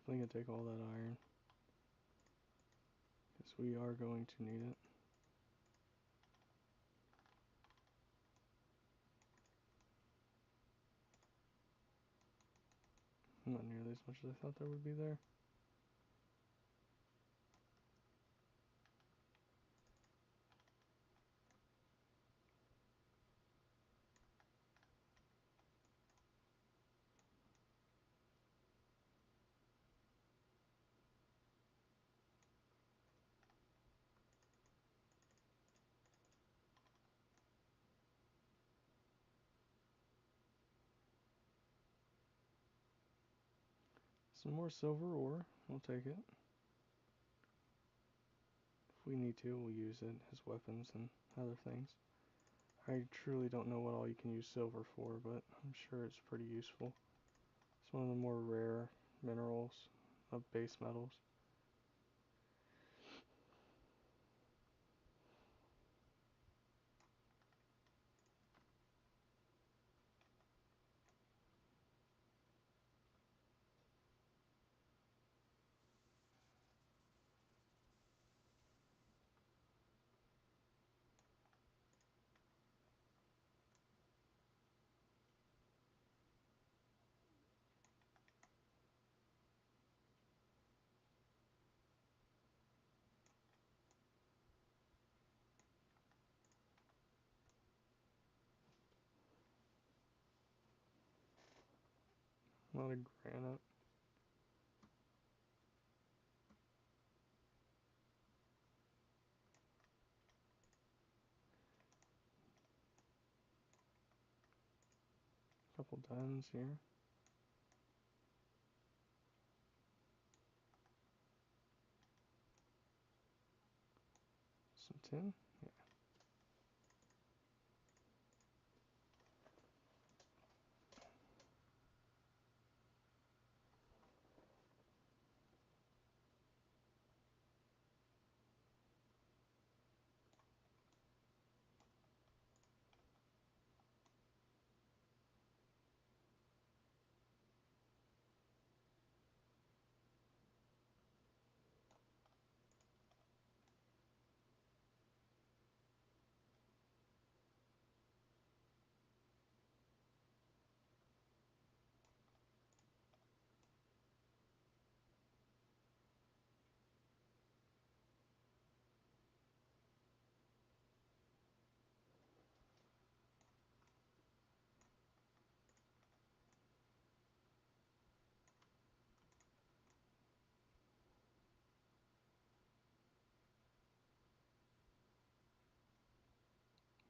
definitely gonna take all that iron, because we are going to need it. Not nearly as much as I thought there would be there. Some more silver ore, we'll take it. If we need to, we'll use it as weapons and other things. I truly don't know what all you can use silver for, but I'm sure it's pretty useful. It's one of the more rare minerals of base metals. A lot of granite. A couple diamonds here. Some tin. Yeah.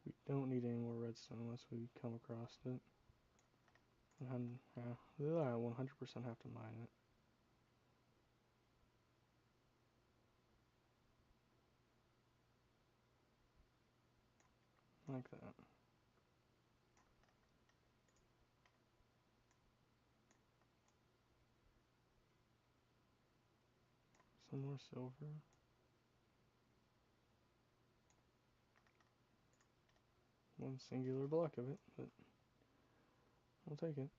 We don't need any more redstone unless we come across it. 100% have to mine it. Like that. Some more silver. One singular block of it, but we'll take it.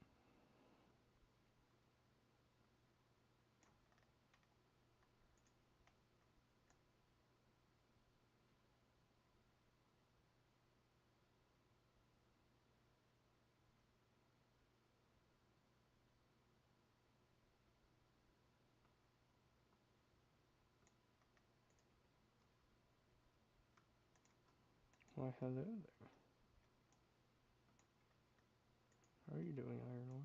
Why, hello there. How are you doing, iron ore?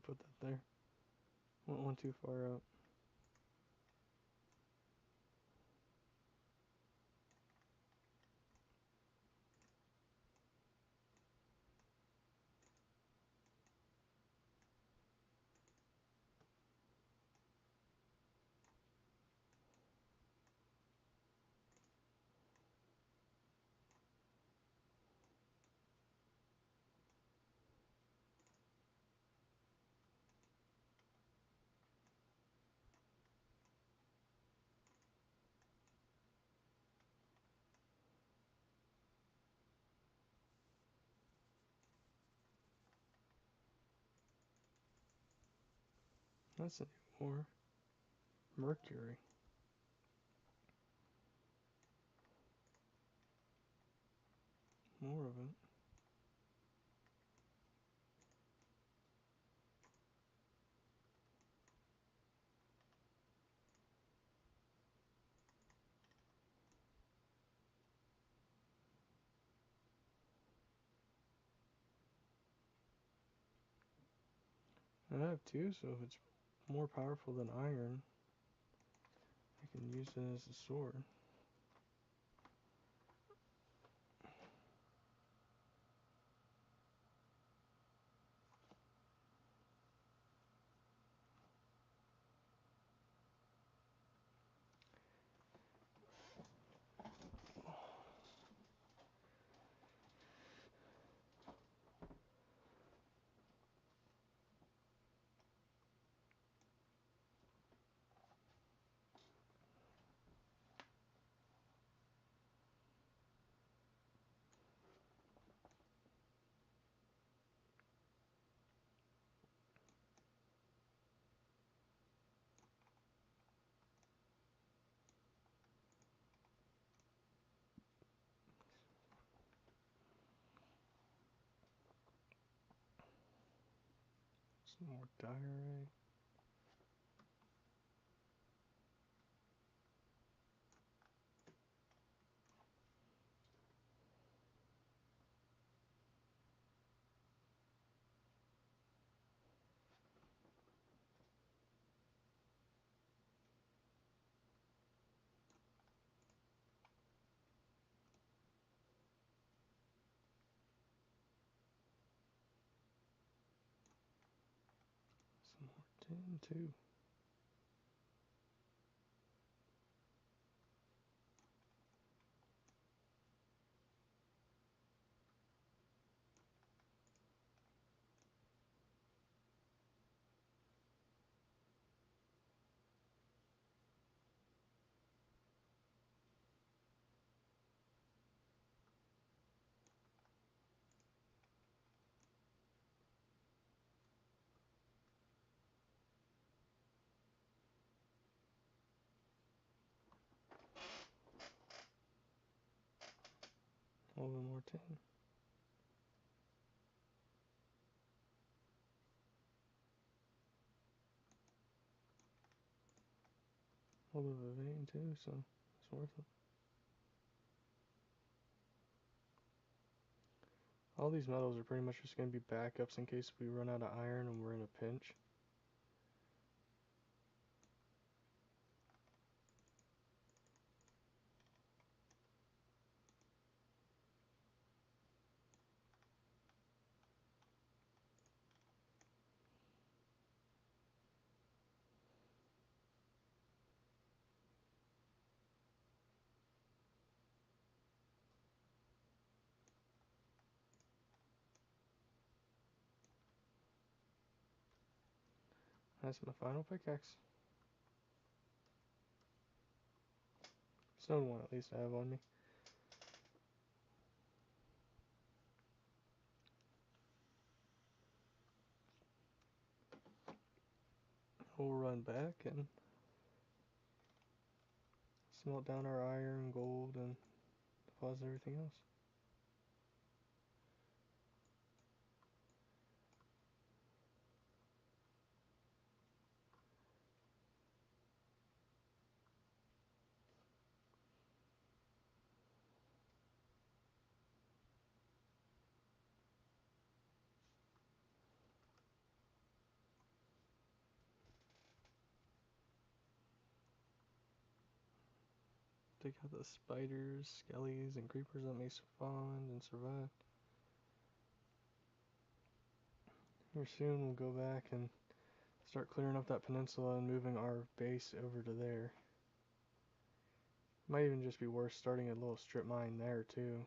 should put that there. Went one too far out. That's a new ore. Mercury. More of it. I have two, so if it's more powerful than iron, I can use it as a sword. Some more diorite. Some more tin too. A little more tin. A little bit of a vein too, so it's worth it. All these metals are pretty much just going to be backups in case we run out of iron and we're in a pinch. That's my final pickaxe. Stone one at least I have on me. We'll run back and smelt down our iron, gold, and deposit everything else. take out the spiders, skellies, and creepers that may spawn and survive. Here soon we'll go back and start clearing up that peninsula and moving our base over to there. Might even just be worth starting a little strip mine there too.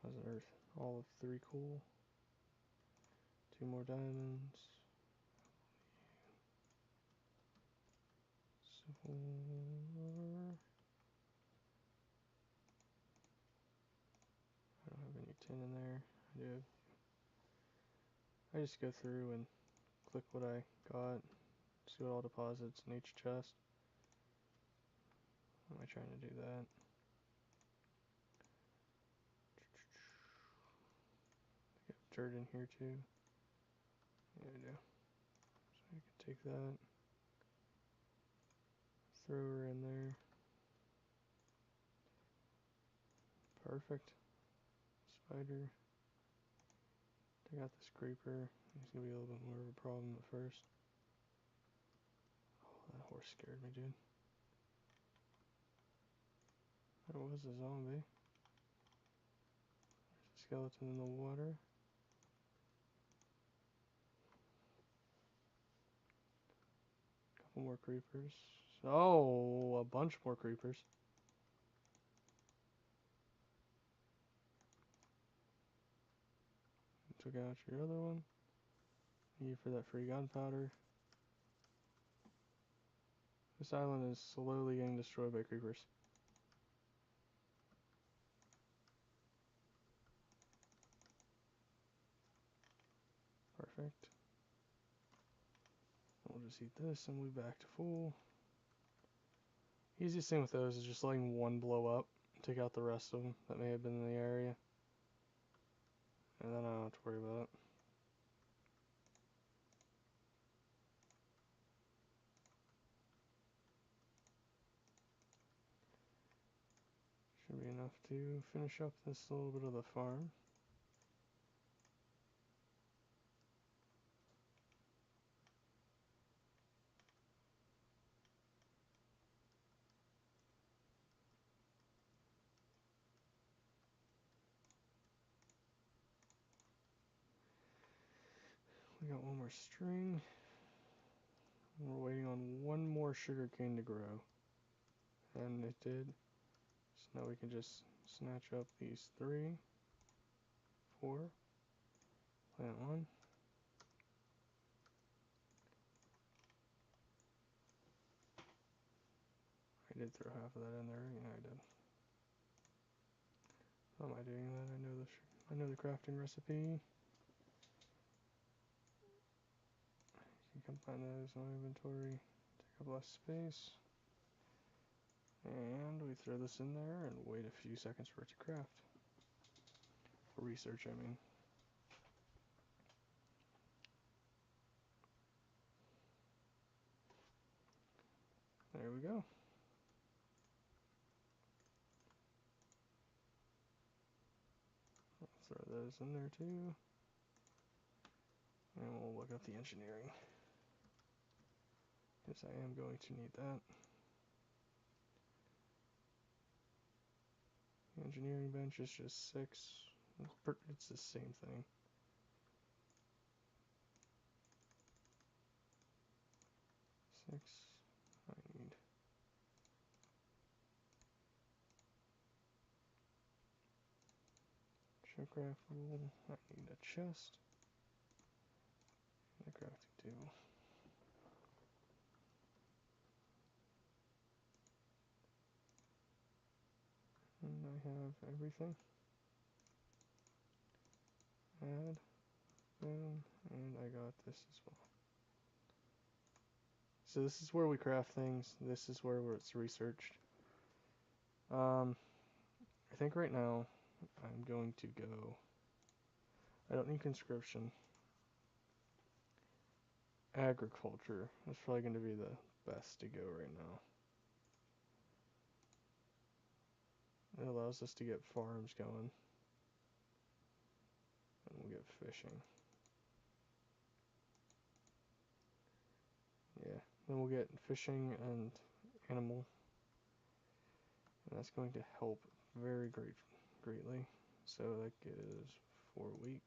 How's Earth? All of 3 coal. 2 more diamonds. Silver. I don't have any tin in there. I do. I just go through and click what I got, see what all deposits in each chest. Why am I trying to do that? Get dirt in here too. Yeah, I do. So I can take that, throw her in there. Perfect. Spider. Take out this creeper. He's gonna be a little bit more of a problem at first. Oh, that horse scared me, dude. That was a zombie. There's a skeleton in the water. Couple more creepers. Oh, a bunch more creepers. Took out your other one. Thank you for that free gunpowder. This island is slowly getting destroyed by creepers. Perfect. We'll just eat this and we'll be back to full. Easiest thing with those is just letting one blow up. Take out the rest of them that may have been in the area. And then I don't have to worry about it. Should be enough to finish up this little bit of the farm. We got one more string. And we're waiting on one more sugar cane to grow. And it did. So now we can just snatch up these 3, 4, plant 1. I did throw half of that in there. Yeah, I did. How am I doing that? I know the crafting recipe. You can combine those in my inventory. Take up less space. And we throw this in there and wait a few seconds for it to craft. For research, I mean. There we go. I'll throw those in there too. And we'll look up the engineering. Because I am going to need that. The engineering bench is just 6. It's the same thing. 6. I need showcraftable. I need a chest. And a crafting table. And I have everything. Add. Boom. And I got this as well. So this is where we craft things. This is where it's researched. I think right now I'm going to go. I don't need conscription. Agriculture is probably going to be the best to go right now. It allows us to get farms going. And we'll get fishing. Then we'll get fishing and animal, and that's going to help very greatly. So that is 4 wheat,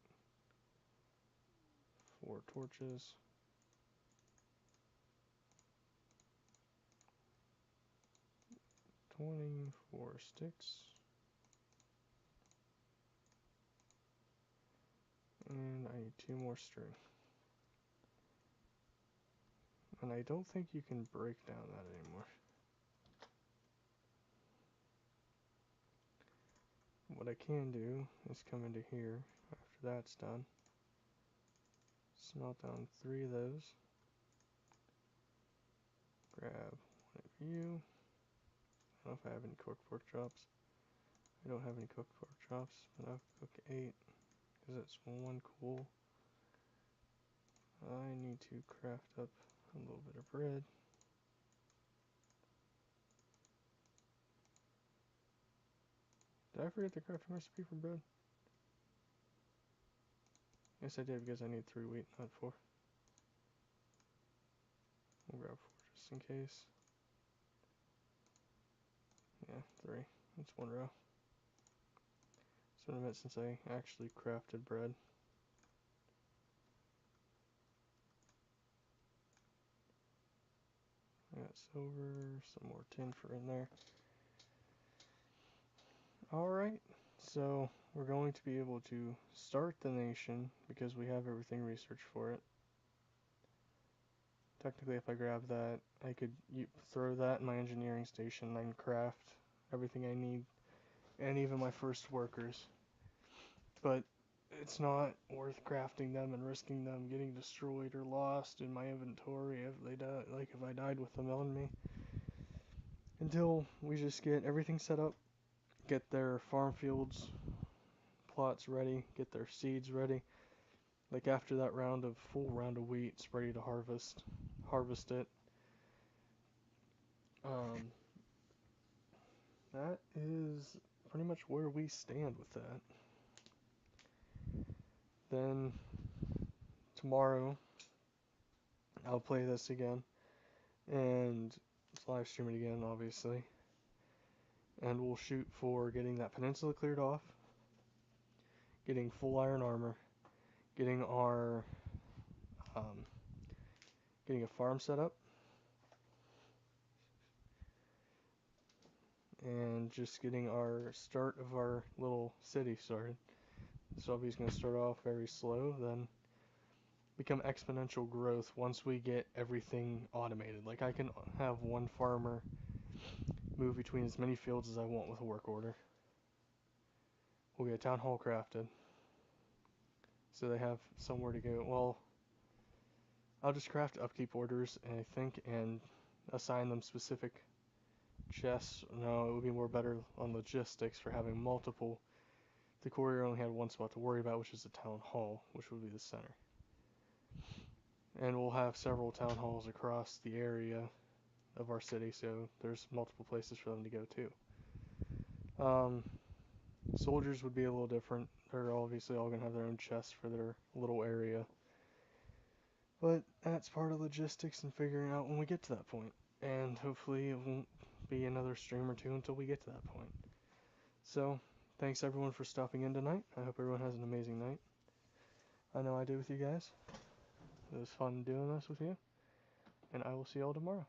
4 torches, 24 sticks, and I need 2 more string. And I don't think you can break down that anymore. What I can do is come into here after that's done, smelt down 3 of those, grab one of you. I don't know if I have any cooked pork chops. I don't have any cooked pork chops, but I'll cook 8 because that's 1 cool. I need to craft up a little bit of bread. Did I forget the crafting recipe for bread? Yes, I did because I need 3 wheat, not 4. We'll grab 4 just in case. Yeah, 3. That's 1 row. It's been a minute since I actually crafted bread. I got silver, some more tin for in there. Alright, so we're going to be able to start the nation because we have everything researched for it. Technically, if I grab that, I could throw that in my engineering station and craft everything I need, and even my first workers. But it's not worth crafting them and risking them getting destroyed or lost in my inventory if they die, like if I died with them on me. Until we just get everything set up, get their farm fields, plots ready, get their seeds ready. Like after that full round of wheat, it's ready to harvest it. That is pretty much where we stand with that. Then tomorrow I'll play this again and live stream it again, obviously. And we'll shoot for getting that peninsula cleared off, getting full iron armor, getting our getting a farm set up, and just getting our start of our little city started. So obviously going to start off very slow, then become exponential growth once we get everything automated. Like I can have one farmer move between as many fields as I want with a work order. We'll get a town hall crafted, so they have somewhere to go. Well, I'll just craft upkeep orders, I think, and assign them specific chests. No, it would be more better on logistics for having multiple. The courier only had one spot to worry about, which is the town hall, which would be the center. And we'll have several town halls across the area of our city, so there's multiple places for them to go to. Soldiers would be a little different. They're obviously all going to have their own chests for their little area. But that's part of logistics and figuring out when we get to that point. And hopefully it won't be another stream or 2 until we get to that point. So, thanks everyone for stopping in tonight. I hope everyone has an amazing night. I know I did with you guys. It was fun doing this with you. And I will see you all tomorrow.